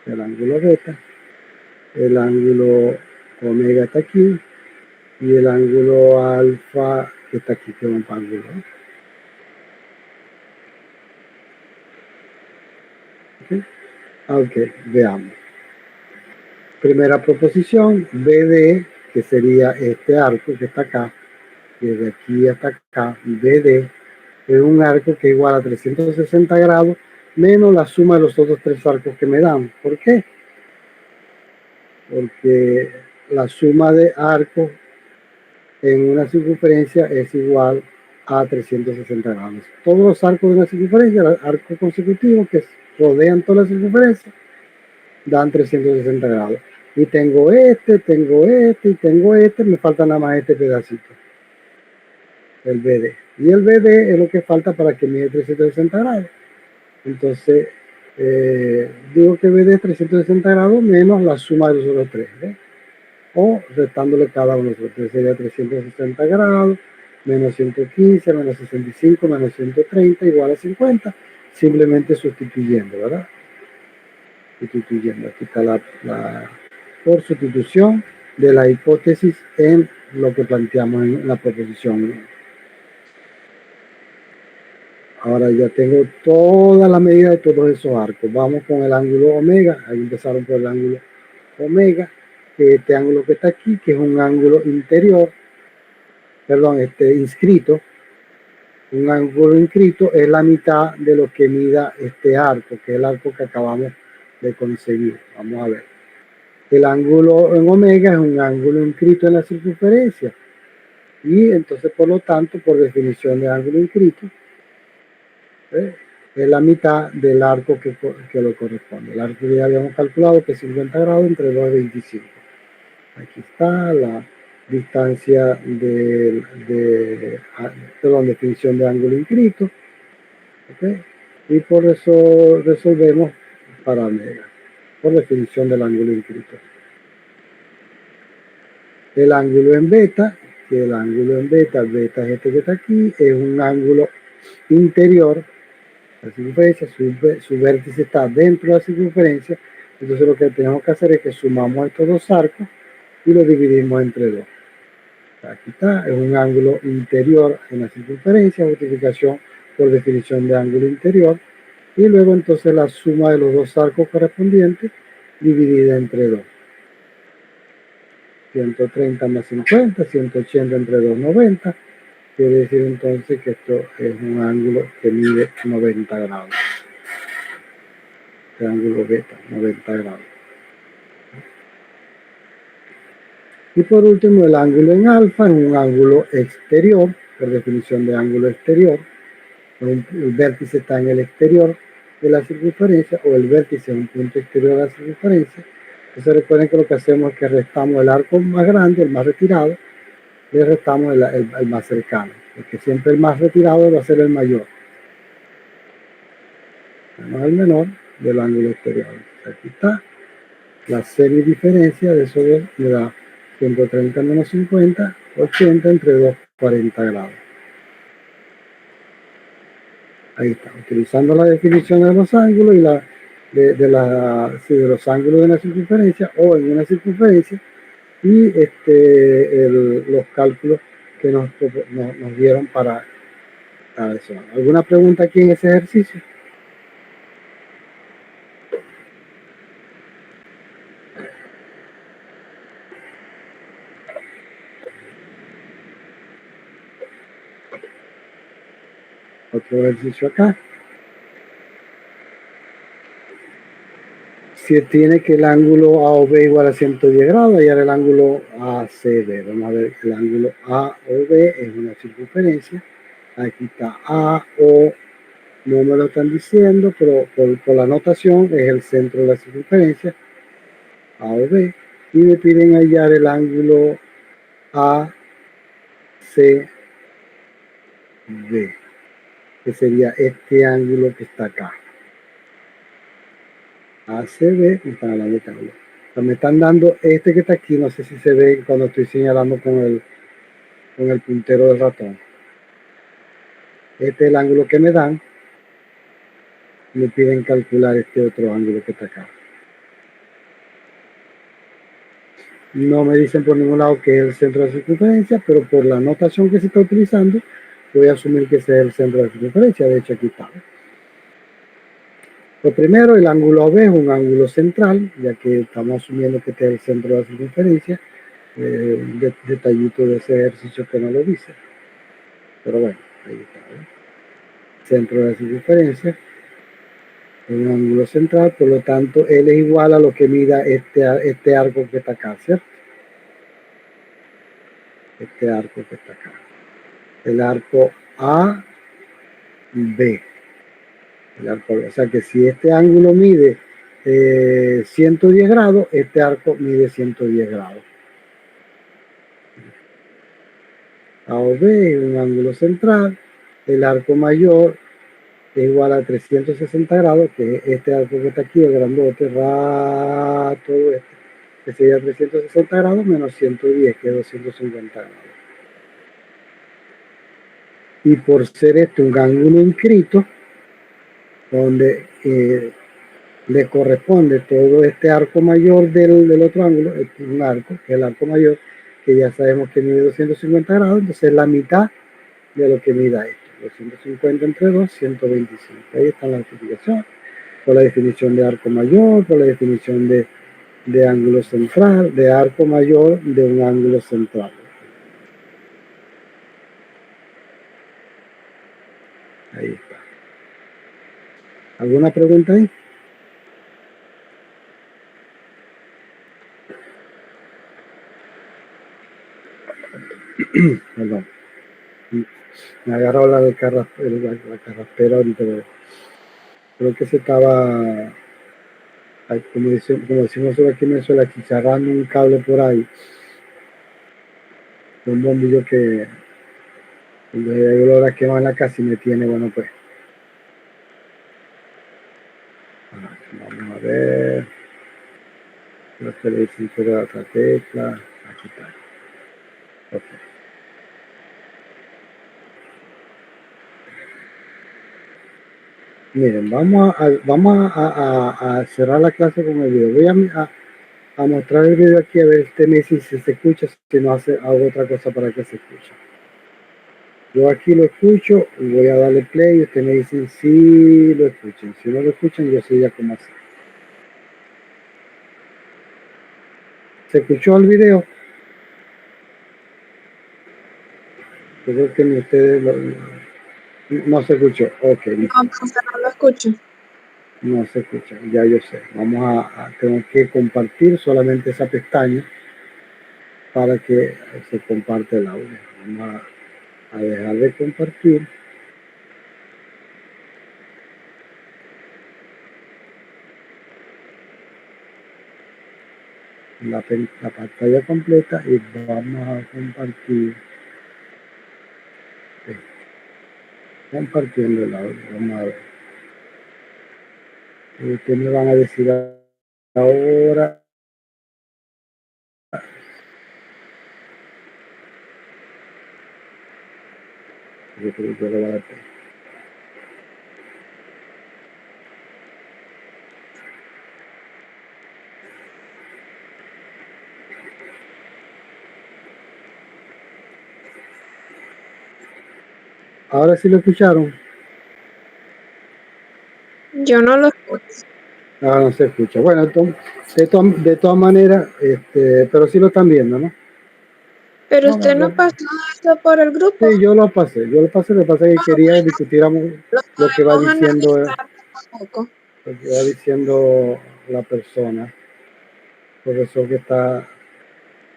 El ángulo beta. El ángulo omega está aquí. Y el ángulo alfa que está aquí, que es un ángulo. Ok, veamos. Primera proposición, BD, que sería este arco que está acá, desde aquí hasta acá, BD, es un arco que es igual a 360 grados menos la suma de los otros tres arcos que me dan. ¿Por qué? Porque la suma de arcos en una circunferencia es igual a 360 grados. Todos los arcos de una circunferencia, arcos consecutivos que rodean toda la circunferencia, dan 360 grados. Y tengo este, y tengo este, me falta nada más este pedacito, el BD. Y el BD es lo que falta para que mide 360 grados. Entonces, digo que BD es 360 grados menos la suma de los otros tres, ¿ves? O restándole cada uno de los tres, sería 360 grados, menos 115, menos 65, menos 130, igual a 50, simplemente sustituyendo, ¿verdad? Sustituyendo, aquí está la por sustitución de la hipótesis en lo que planteamos en la proposición. Ahora ya tengo toda la medida de todos esos arcos. Vamos con el ángulo omega. Ahí empezaron por el ángulo omega, que es este ángulo que está aquí, que es un ángulo interior, perdón, inscrito. Un ángulo inscrito es la mitad de lo que mida este arco, que es el arco que acabamos de conseguir. Vamos a ver. El ángulo en omega es un ángulo inscrito en la circunferencia. Y entonces, por lo tanto, por definición de ángulo inscrito, es la mitad del arco que lo corresponde. El arco que ya habíamos calculado que es 50 grados entre 2 y 25. Aquí está la distancia perdón, definición de ángulo inscrito. ¿Okay? Y por eso resolvemos para omega, por definición del ángulo inscrito. El ángulo en beta, que el ángulo en beta es este que está aquí, es un ángulo interior. La circunferencia, su vértice está dentro de la circunferencia, entonces lo que tenemos que hacer es que sumamos estos dos arcos y los dividimos entre dos. Aquí está, es un ángulo interior en la circunferencia, multiplicación por definición de ángulo interior, y luego entonces la suma de los dos arcos correspondientes dividida entre dos. 130 más 50, 180 entre 2, 90. Quiere decir entonces que esto es un ángulo que mide 90 grados. Este ángulo beta, 90 grados. Y por último, el ángulo en alfa es un ángulo exterior, por definición de ángulo exterior. El vértice está en el exterior de la circunferencia, o el vértice es un punto exterior de la circunferencia. Entonces recuerden que lo que hacemos es que restamos el arco más grande, el más retirado, le restamos el más cercano, porque siempre el más retirado va a ser el mayor, menos el menor del ángulo exterior. Aquí está la semidiferencia de esos dos, me da 130 menos 50, 80 entre 2, 40 grados. Ahí está, utilizando la definición de los ángulos y de los ángulos de una circunferencia o en una circunferencia, y los cálculos que nos dieron para eso. ¿Alguna pregunta aquí en ese ejercicio? Otro ejercicio acá. Si tiene que el ángulo AOB igual a 110 grados, hallar el ángulo ACB. Vamos a ver, el ángulo AOB es una circunferencia. Aquí está AO, no me lo están diciendo, pero por la notación es el centro de la circunferencia, AOB. Y me piden hallar el ángulo ACB, que sería este ángulo que está acá. ACB, me están hablando de este ángulo. O sea, me están dando este que está aquí, no sé si se ve cuando estoy señalando con el puntero del ratón. Este es el ángulo que me dan. Me piden calcular este otro ángulo que está acá. No me dicen por ningún lado que es el centro de la circunferencia, pero por la notación que se está utilizando, voy a asumir que ese es el centro de la circunferencia. De hecho, aquí está. Lo primero, el ángulo AB es un ángulo central, ya que estamos asumiendo que este es el centro de la circunferencia. Detallito de ese ejercicio que no lo dice. Pero bueno, ahí está. Centro de la circunferencia es un ángulo central, por lo tanto, L es igual a lo que mida este arco que está acá, ¿cierto? Este arco que está acá. El arco AB. O sea que si este ángulo mide 110 grados, este arco mide 110 grados. AOB es un ángulo central, el arco mayor es igual a 360 grados, que es este arco que está aquí, el grandote, todo este, que sería 360 grados menos 110, que es 250 grados. Y por ser este un ángulo inscrito, donde le corresponde todo este arco mayor del otro ángulo, un arco, que es el arco mayor, que ya sabemos que mide 250 grados, entonces es la mitad de lo que mida esto. 250 entre 2, 125. Ahí está la multiplicación, por la definición de arco mayor, por la definición de ángulo central, de arco mayor de un ángulo central. Ahí está. ¿Alguna pregunta ahí? Perdón. Me agarró la carraspera ahorita. Creo que se estaba, como decimos aquí en Venezuela, chicharrando un cable por ahí. Un bombillo que el olor a quema en la casa y me tiene, bueno, pues. Vamos a ver. Creo que le dicen que era otra tecla. Aquí está. Okay. Miren, vamos a cerrar la clase con el video. Voy a mostrar el video aquí a ver este me dice si se escucha, si no hago otra cosa para que se escuche. Yo aquí lo escucho y voy a darle play y ustedes me dicen si lo escuchan. Si no lo escuchan, yo sé ya cómo hacer. ¿Se escuchó el video? Yo creo que ni ustedes no se escuchó. Ok, listo. No, no lo escucho. No se escucha, ya yo sé. Tengo que compartir solamente esa pestaña para que se comparte el audio. Vamos a dejar de compartir. La pantalla completa y vamos a compartir. Compartiendo el audio. Vamos a ver. Ustedes me van a decir ahora. Yo creo que lo voy a hacer. Ahora sí lo escucharon. Yo no lo escucho. Ahora no se escucha. Bueno, de todas maneras, pero sí lo están viendo, ¿no? Pero No, usted no pasó esto por el grupo. sí, yo lo pasé. Lo que pasa es que quería discutiéramos Lo lo que va podemos diciendo, analizar poco a poco. lo que va diciendo la persona, el profesor que está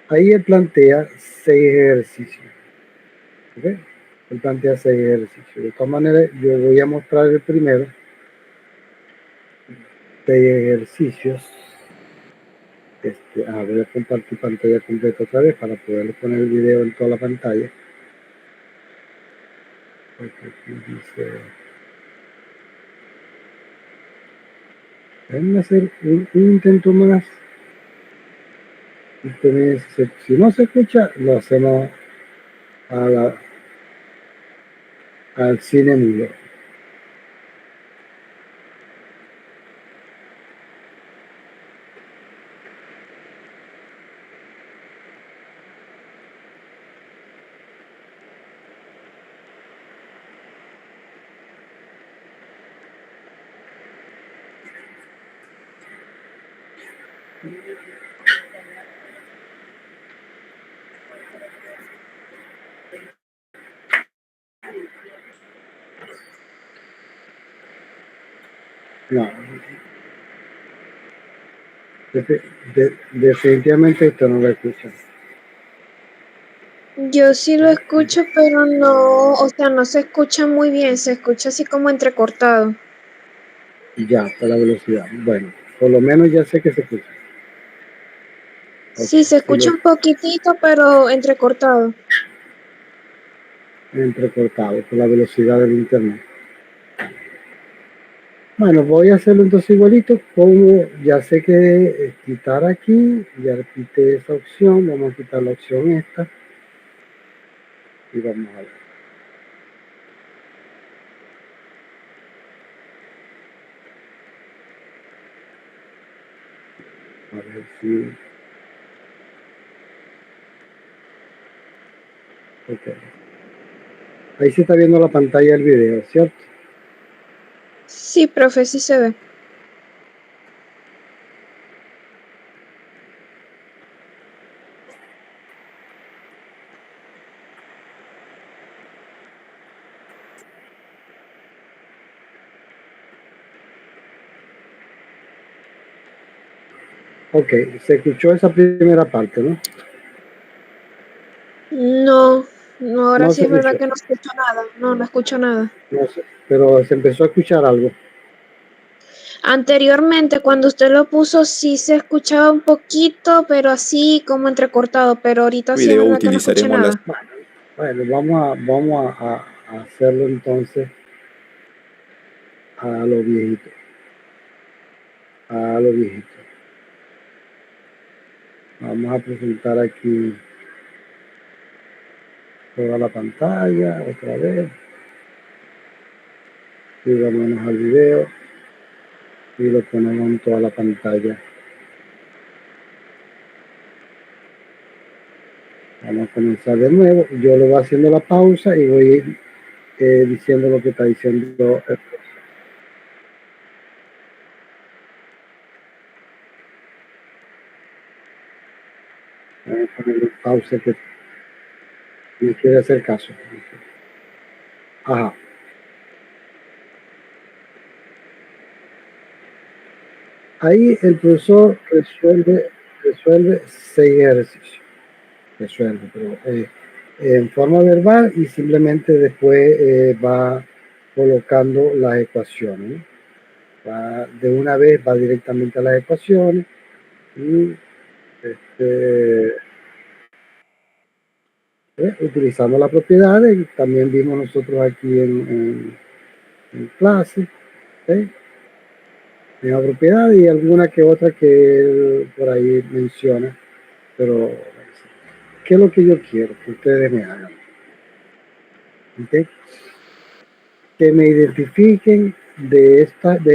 ahí. Él plantea 6 ejercicios. ¿Ok? Él plantea 6 ejercicios. De todas maneras, yo voy a mostrar el primero. 6 ejercicios. Voy a compartir pantalla completa otra vez para poder poner el video en toda la pantalla. Porque aquí dice, déjenme hacer un intento más. Si no se escucha, lo hacemos al cine mudo. No, definitivamente esto no lo escuchan. Yo sí lo escucho, pero no, o sea, no se escucha muy bien, se escucha así como entrecortado. Ya, está la velocidad. Bueno, por lo menos ya sé que se escucha. Ok, Sí, se si lo escucha un poquitito, pero entrecortado. entrecortado por la velocidad del internet. Bueno, voy a hacerlo entonces igualito, como ya sé que quitar aquí, ya quité esa opción, vamos a quitar la opción esta y vamos a ver. A ver si... Ok. Ahí se está viendo la pantalla del video, ¿cierto? Sí, profe, sí se ve. Ok, se escuchó esa primera parte, ¿no? No, no, ahora No sí se es verdad escuchó, que no escucho nada. No, no escucho nada. no sé, pero se empezó a escuchar algo. Anteriormente, cuando usted lo puso, sí se escuchaba un poquito, pero así como entrecortado, pero ahorita sí es Video verdad que no escuché utilizaremos las nada. Bueno, vamos a hacerlo entonces a lo viejito. A lo viejito. Vamos a presentar aquí toda la pantalla otra vez. Y vámonos al video y lo ponemos en toda la pantalla. Vamos a comenzar de nuevo. Yo le voy haciendo la pausa y voy diciendo lo que está diciendo el profesor. Vamos a ponerle pausa que me quiere hacer caso. Ajá. Ahí el profesor resuelve 6 ejercicios. Resuelve, pero en forma verbal y simplemente después va colocando las ecuaciones, ¿no? De una vez va directamente a las ecuaciones y utilizando las propiedades. También vimos nosotros aquí en clase, ¿sí? En la propiedad y alguna que otra que él por ahí menciona, pero ¿qué es lo que yo quiero que ustedes me hagan? ¿Okay? Que me identifiquen de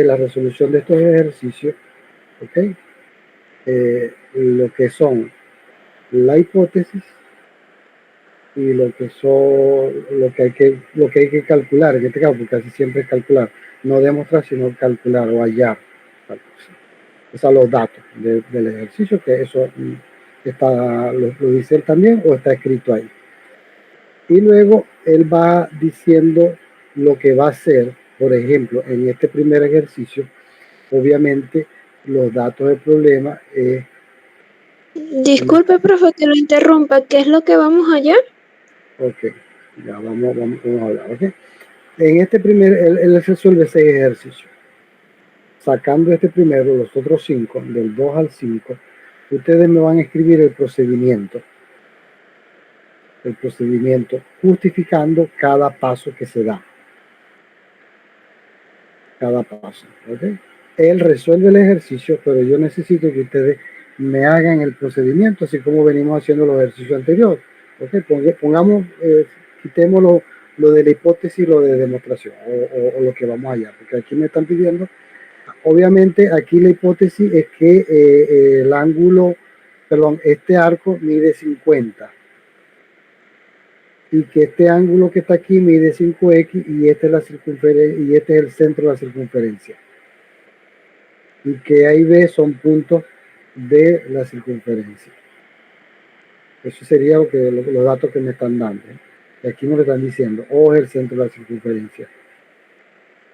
la resolución de estos ejercicios, ¿ok? Lo que son la hipótesis y lo que son, lo que hay que calcular, en este caso, porque casi siempre es calcular, no demostrar, sino calcular o hallar. O sea, los datos del ejercicio, que eso está, lo dice él también o está escrito ahí. Y luego él va diciendo lo que va a hacer, por ejemplo, en este primer ejercicio, obviamente los datos del problema es... Disculpe, profe, que lo interrumpa. ¿Qué es lo que vamos allá? Ok, ya vamos a hablar, ok. En este primer, él resuelve 6 ejercicios. Sacando este primero, los otros 5, del 2 al 5, ustedes me van a escribir el procedimiento, justificando cada paso que se da. Cada paso, ¿ok? Él resuelve el ejercicio, pero yo necesito que ustedes me hagan el procedimiento, así como venimos haciendo los ejercicios anteriores. ¿Ok? Pongamos, quitemos lo de la hipótesis y lo de demostración, o lo que vamos allá, porque aquí me están pidiendo, obviamente aquí la hipótesis es que el ángulo, perdón, este arco mide 50 y que este ángulo que está aquí mide 5x y esta es la circunferencia y este es el centro de la circunferencia. Y que A y B son puntos de la circunferencia. Eso sería los datos que me están dando. Y aquí me lo están diciendo, O es el centro de la circunferencia.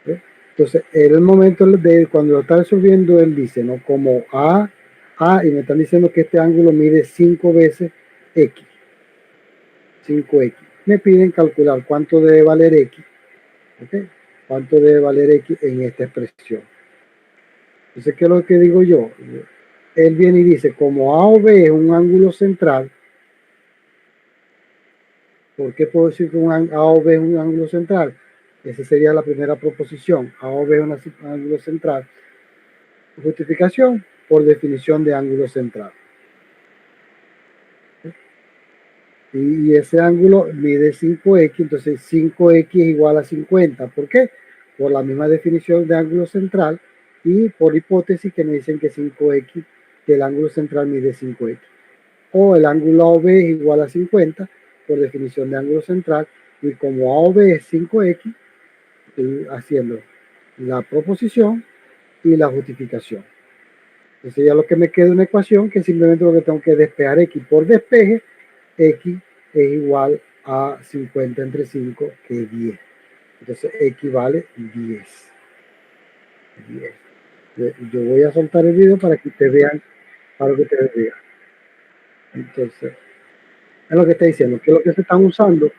Entonces, en el momento de cuando lo está resolviendo, él dice, ¿no? Como A, y me están diciendo que este ángulo mide 5 veces X. 5X. Me piden calcular cuánto debe valer X. ¿Okay? Cuánto debe valer X en esta expresión. Entonces, ¿qué es lo que digo yo? Él viene y dice, como A o B es un ángulo central, ¿por qué puedo decir que A o B es un ángulo central? Esa sería la primera proposición. A o B es un ángulo central. Justificación por definición de ángulo central. Y ese ángulo mide 5x, entonces 5x es igual a 50. ¿Por qué? Por la misma definición de ángulo central y por hipótesis que me dicen que 5x, que el ángulo central mide 5x. O el ángulo AOB es igual a 50 por definición de ángulo central, y como AOB es 5x, estoy haciendo la proposición y la justificación. Entonces ya lo que me queda una ecuación que simplemente lo que tengo que despejar X por despeje, X es igual a 50 entre 5, que es 10. Entonces X vale 10. Yo voy a soltar el video para que ustedes vean, para que ustedes vean. Entonces, es lo que está diciendo, que lo que se están usando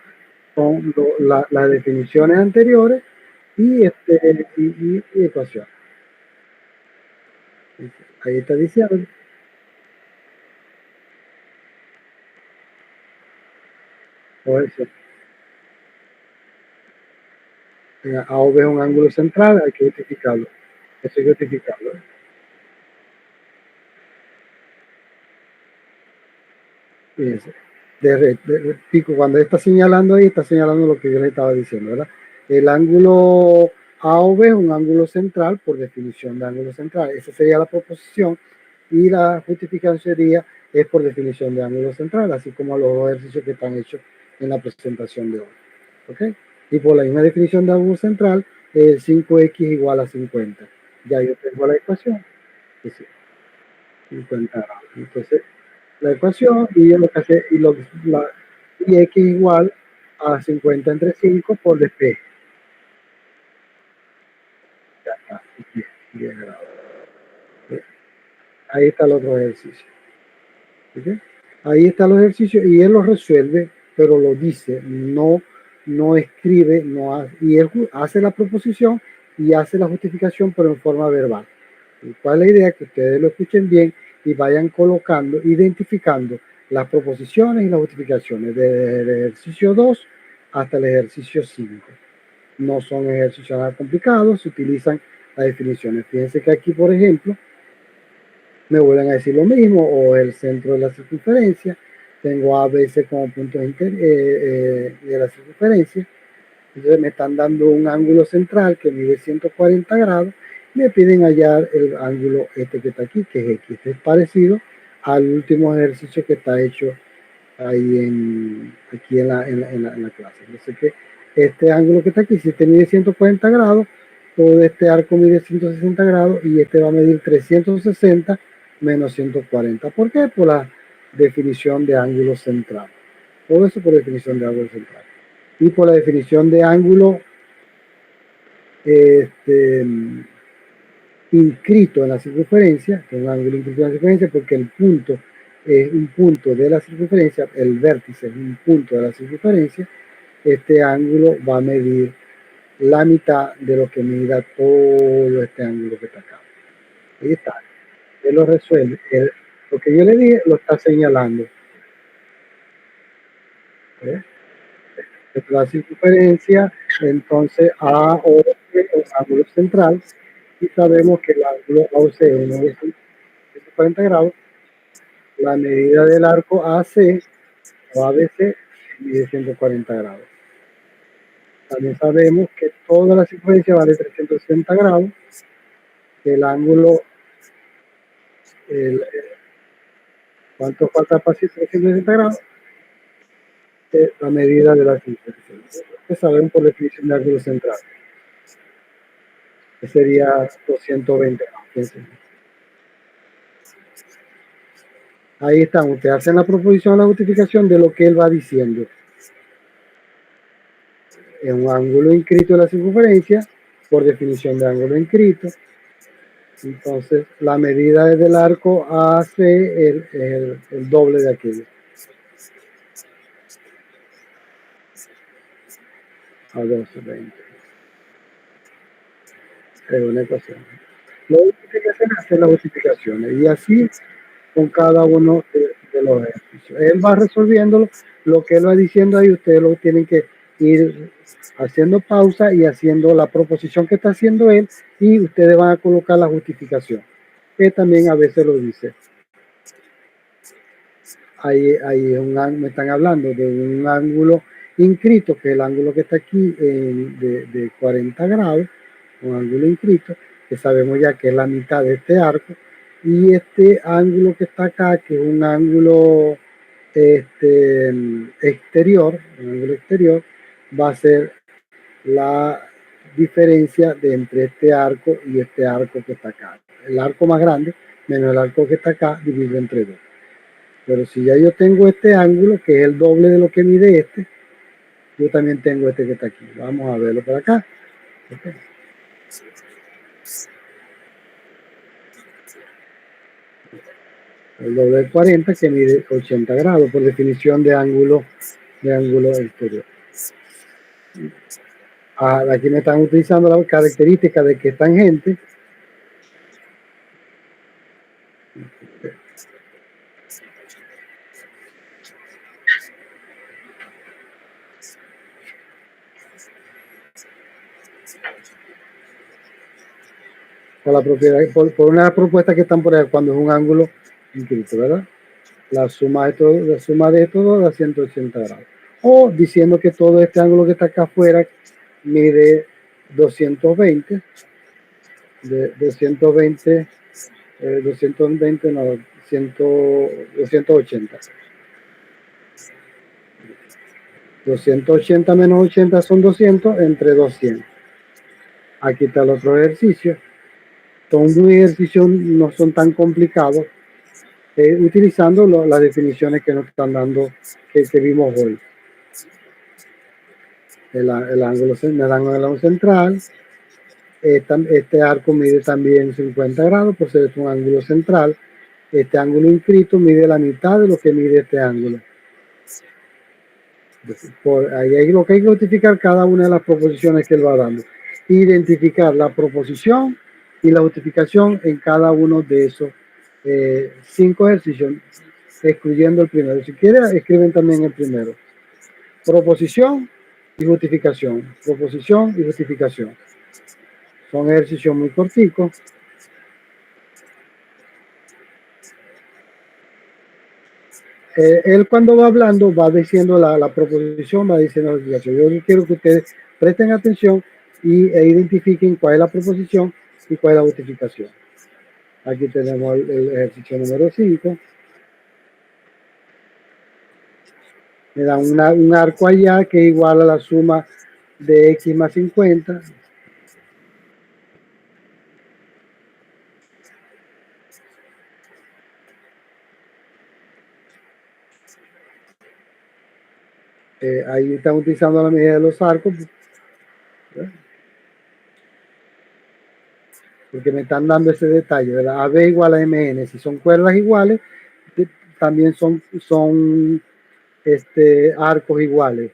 son las definiciones anteriores y ecuaciones. Ahí está diciendo. Por eso, A o B es un ángulo central, hay que justificarlo. Eso hay que justificarlo. Fíjense. Pico, cuando está señalando ahí, está señalando lo que yo le estaba diciendo, ¿verdad? El ángulo A o B es un ángulo central por definición de ángulo central. Esa sería la proposición y la justificación sería es por definición de ángulo central, así como los dos ejercicios que están hechos en la presentación de hoy. ¿Ok? Y por la misma definición de ángulo central, el 5x igual a 50. Ya yo tengo la ecuación. Es 50 grados. Entonces, la ecuación y lo que hace y x igual a 50 entre 5 por despeje. Ya está, 10 grados. Ahí está el otro ejercicio. ¿Okay? Ahí está el ejercicio y él lo resuelve, pero lo dice, no escribe, y él hace la proposición y hace la justificación, pero en forma verbal. ¿Cuál es la idea? Que ustedes lo escuchen bien y vayan colocando, identificando las proposiciones y las justificaciones desde el ejercicio 2 hasta el ejercicio 5. No son ejercicios nada complicados, se utilizan las definiciones. Fíjense que aquí, por ejemplo, me vuelven a decir lo mismo, o el centro de la circunferencia, tengo A, B, C como puntos de la circunferencia, entonces me están dando un ángulo central que mide 140 grados, me piden hallar el ángulo este que está aquí, que es X. Este es parecido al último ejercicio que está hecho aquí en la clase. Entonces que este ángulo que está aquí, si este mide 140 grados, todo este arco mide 160 grados y este va a medir 360 menos 140. ¿Por qué? Por la definición de ángulo central. Todo eso por definición de ángulo central. Y por la definición de ángulo inscrito en la circunferencia, que es un ángulo inscrito en la circunferencia, porque el punto es un punto de la circunferencia, el vértice es un punto de la circunferencia, este ángulo va a medir la mitad de lo que mida todo este ángulo que está acá. Ahí está. Él lo resuelve. Lo que yo le dije lo está señalando. ¿Eh? La circunferencia, entonces AOC es el ángulo central y sabemos que el ángulo AOC es 140 grados. La medida del arco AC o ABC mide 140 grados. También sabemos que toda la circunferencia vale 360 grados, que el ángulo, ¿cuánto falta para 360 grados? La medida de la circunferencia. Que sabemos por definición de ángulo central. Que sería 220 grados. Ahí están, ustedes hacen la proposición o la justificación de lo que él va diciendo. Es un ángulo inscrito en la circunferencia, por definición de ángulo inscrito. Entonces, la medida del arco AC es el doble de aquello. A 220. Es una ecuación. La justificación hace las justificaciones y así con cada uno de los ejercicios. Él va resolviéndolo, lo que él va diciendo ahí, ustedes lo tienen que ir haciendo pausa y haciendo la proposición que está haciendo él y ustedes van a colocar la justificación, que también a veces lo dice. Ahí me están hablando de un ángulo inscrito, que es el ángulo que está aquí de 40 grados, un ángulo inscrito, que sabemos ya que es la mitad de este arco, y este ángulo que está acá, que es un ángulo exterior, va a ser la diferencia entre este arco y este arco que está acá. El arco más grande menos el arco que está acá dividido entre dos. Pero si ya yo tengo este ángulo, que es el doble de lo que mide este, yo también tengo este que está aquí. Vamos a verlo por acá. Okay. El doble de 40 que mide 80 grados por definición de ángulo exterior. Aquí me están utilizando la característica de que es tangente. Por la propiedad, por una propuesta que están por ahí, cuando es un ángulo inscrito, ¿verdad? La suma de estos dos da 180 grados. O diciendo que todo este ángulo que está acá afuera mide 220, de 220, 220, no, 280. 280 menos 80 son 200, entre 200. Aquí está el otro ejercicio. Son un ejercicio, no son tan complicados, utilizando las definiciones que nos están dando, que vimos hoy. El ángulo central. Este arco mide también 50 grados, por ser un ángulo central. Este ángulo inscrito mide la mitad de lo que mide este ángulo. Ahí lo que hay que justificar cada una de las proposiciones que él va dando. Identificar la proposición y la justificación en cada uno de esos 5 ejercicios, excluyendo el primero. Si quieren, escriben también el primero. Proposición y justificación. Proposición y justificación. Son ejercicios muy corticos. Él cuando va hablando va diciendo la proposición, va diciendo la justificación. Yo quiero que ustedes presten atención e identifiquen cuál es la proposición y cuál es la justificación. Aquí tenemos el ejercicio número 5. Me dan un arco allá que es igual a la suma de x más 50. Ahí están utilizando la medida de los arcos, ¿verdad? Porque me están dando ese detalle, ¿verdad? AB igual a MN. Si son cuerdas iguales, también son arcos iguales.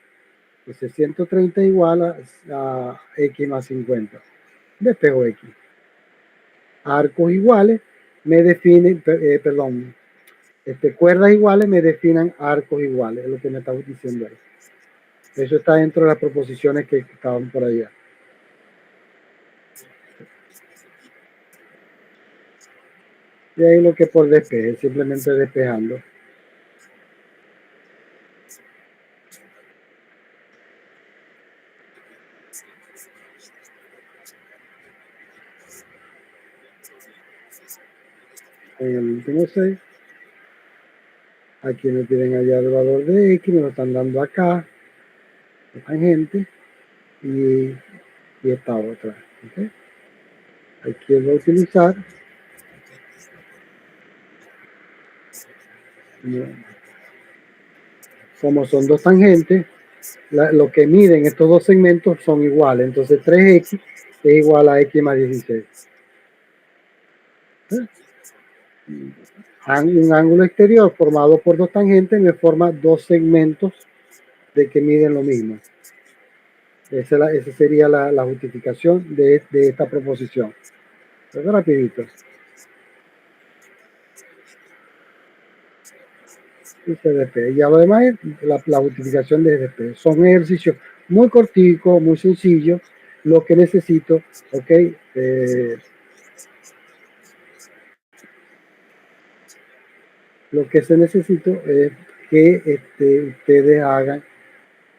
Entonces 130 igual a X más 50. Despejo X. Arcos iguales me definen, perdón, cuerdas iguales me definan arcos iguales, es lo que me estaba diciendo ahí. Eso está dentro de las proposiciones que estaban por allá. Y ahí lo que por despeje, simplemente despejando. En el último 6, aquí me piden hallar el valor de X, me lo están dando acá, la tangente, y esta otra. ¿Okay? Aquí voy a utilizar como son dos tangentes, lo que miden estos dos segmentos son iguales. Entonces 3x es igual a x más 16. Un ángulo exterior formado por dos tangentes me forma dos segmentos de que miden lo mismo. Esa sería la justificación de esta proposición. Entonces, rapidito. Y ya lo demás es la justificación de DP. Son ejercicios muy corticos, muy sencillos. Lo que necesito, ok, lo que se necesita es que ustedes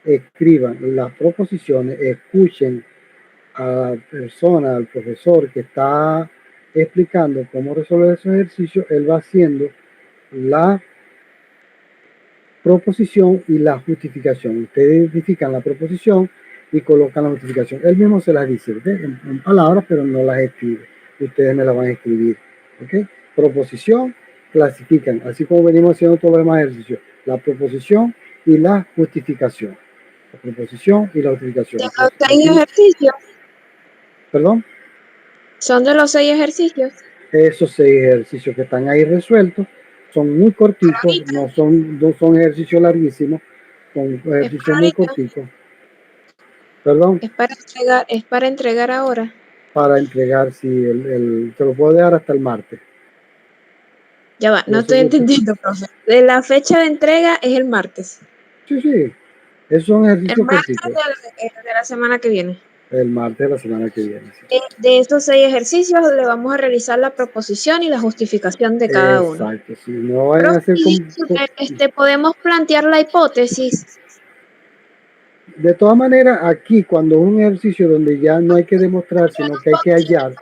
escriban las proposiciones, escuchen a la persona, al profesor que está explicando cómo resolver esos ejercicios. Él va haciendo la proposición y la justificación. Ustedes identifican la proposición y colocan la justificación. Él mismo se las dice, ¿okay? En palabras, pero no las escribe. Ustedes me las van a escribir. ¿Okay? Proposición, clasifican, así como venimos haciendo todos los demás ejercicios. La proposición y la justificación. La proposición y la justificación. De los 6 ejercicios. ¿Perdón? Son de los 6 ejercicios. Esos 6 ejercicios que están ahí resueltos son muy corticos, no son ejercicios larguísimos, son ejercicios muy corticos. Perdón. Es para entregar ahora. Para entregar, sí, se lo puedo dejar hasta el martes. Ya va, no estoy entendiendo, profe. De la fecha de entrega es el martes. Sí, sí. Esos son ejercicios corticos. El martes de la semana que viene. El martes de la semana que viene. Sí. De estos 6 ejercicios le vamos a realizar la proposición y la justificación de cada uno. Exacto, sí. No vayan a hacer podemos plantear la hipótesis. De todas maneras, aquí cuando un ejercicio donde ya no hay que demostrar, sino que hay que hallar.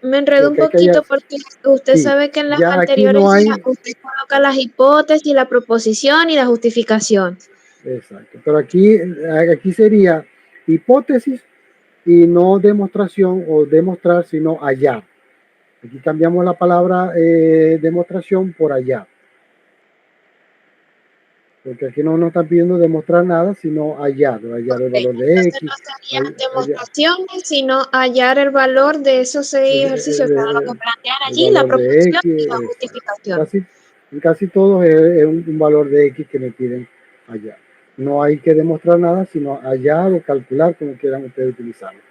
Me enredo un poquito porque usted sabe que en las anteriores no hay... usted coloca las hipótesis, la proposición y la justificación. Exacto, pero aquí sería hipótesis y no demostración o demostrar, sino hallar. Aquí cambiamos la palabra demostración por hallar. Porque aquí no nos están pidiendo demostrar nada, sino hallar el valor de X. No serían demostraciones, sino hallar el valor de esos 6 ejercicios, lo que plantean allí, la proposición y la justificación. En casi todos es un valor de X que me piden hallar. No hay que demostrar nada, sino hallar o calcular, como quieran ustedes utilizarlo.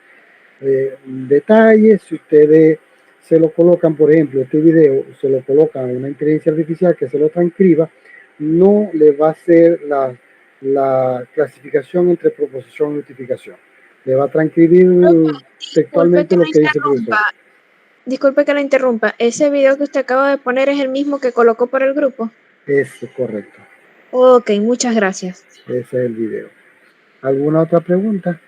Detalles, si ustedes se lo colocan, por ejemplo, este video, se lo colocan a una inteligencia artificial que se lo transcriba, no le va a hacer la clasificación entre proposición y justificación. Le va a transcribir textualmente lo que dice el profesor. Disculpe que lo interrumpa. ¿Ese video que usted acaba de poner es el mismo que colocó por el grupo? Es correcto. Ok, muchas gracias. Ese es el video. ¿Alguna otra pregunta?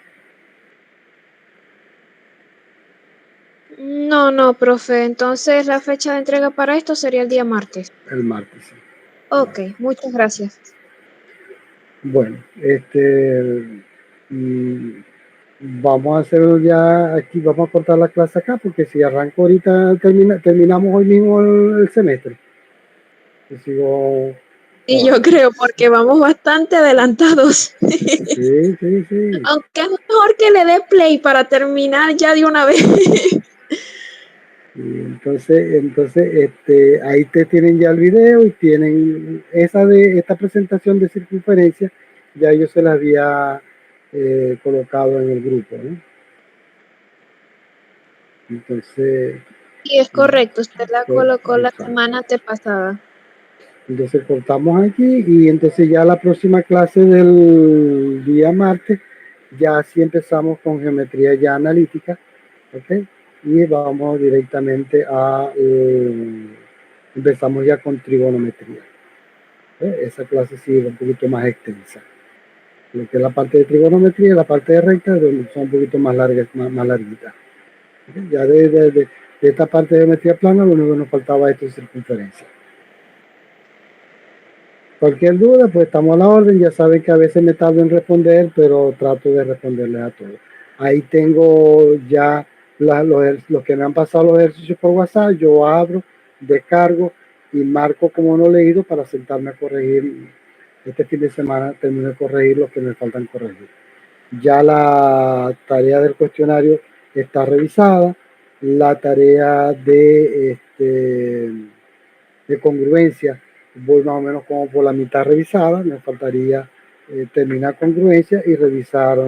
No, profe. Entonces la fecha de entrega para esto sería el día martes. El martes, sí. Ok, muchas gracias. Bueno, mm, vamos a hacer ya aquí, vamos a cortar la clase acá, porque si arranco ahorita, terminamos hoy mismo el semestre. Yo sigo Y yo trabajando. creo, porque vamos bastante adelantados. Sí, sí, sí. Aunque es mejor que le dé play para terminar ya de una vez. Y entonces, ahí te tienen ya el video y tienen esta presentación de circunferencia, ya yo se la había colocado en el grupo, ¿no? Entonces, Y es correcto, usted la pues, colocó la exacto. semana antepasada. Entonces cortamos aquí y entonces ya la próxima clase del día martes, ya sí empezamos con geometría ya analítica, ¿ok? Y vamos directamente empezamos ya con trigonometría. Esa clase sí es un poquito más extensa. Lo que es la parte de trigonometría y la parte de recta son un poquito más largas, más larguitas. ¿Okay? Ya de esta parte de geometría plana, lo único que nos faltaba es circunferencia. Cualquier duda, pues estamos a la orden. Ya saben que a veces me tardo en responder, pero trato de responderles a todos. Ahí tengo ya los que me han pasado los ejercicios por WhatsApp. Yo abro, descargo y marco como no leído para sentarme a corregir. Este fin de semana termino de corregir los que me faltan corregir. Ya la tarea del cuestionario está revisada. La tarea de congruencia, voy más o menos como por la mitad revisada, me faltaría terminar congruencia y revisar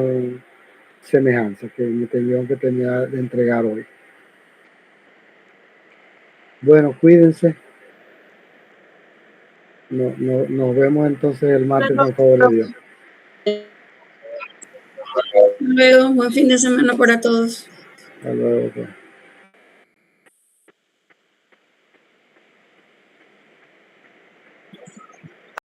semejanza que me tenían que tener de entregar hoy. Bueno, cuídense. Nos vemos entonces el martes con el favor de Dios. Luego, buen fin de semana para todos. Hasta luego. Pues.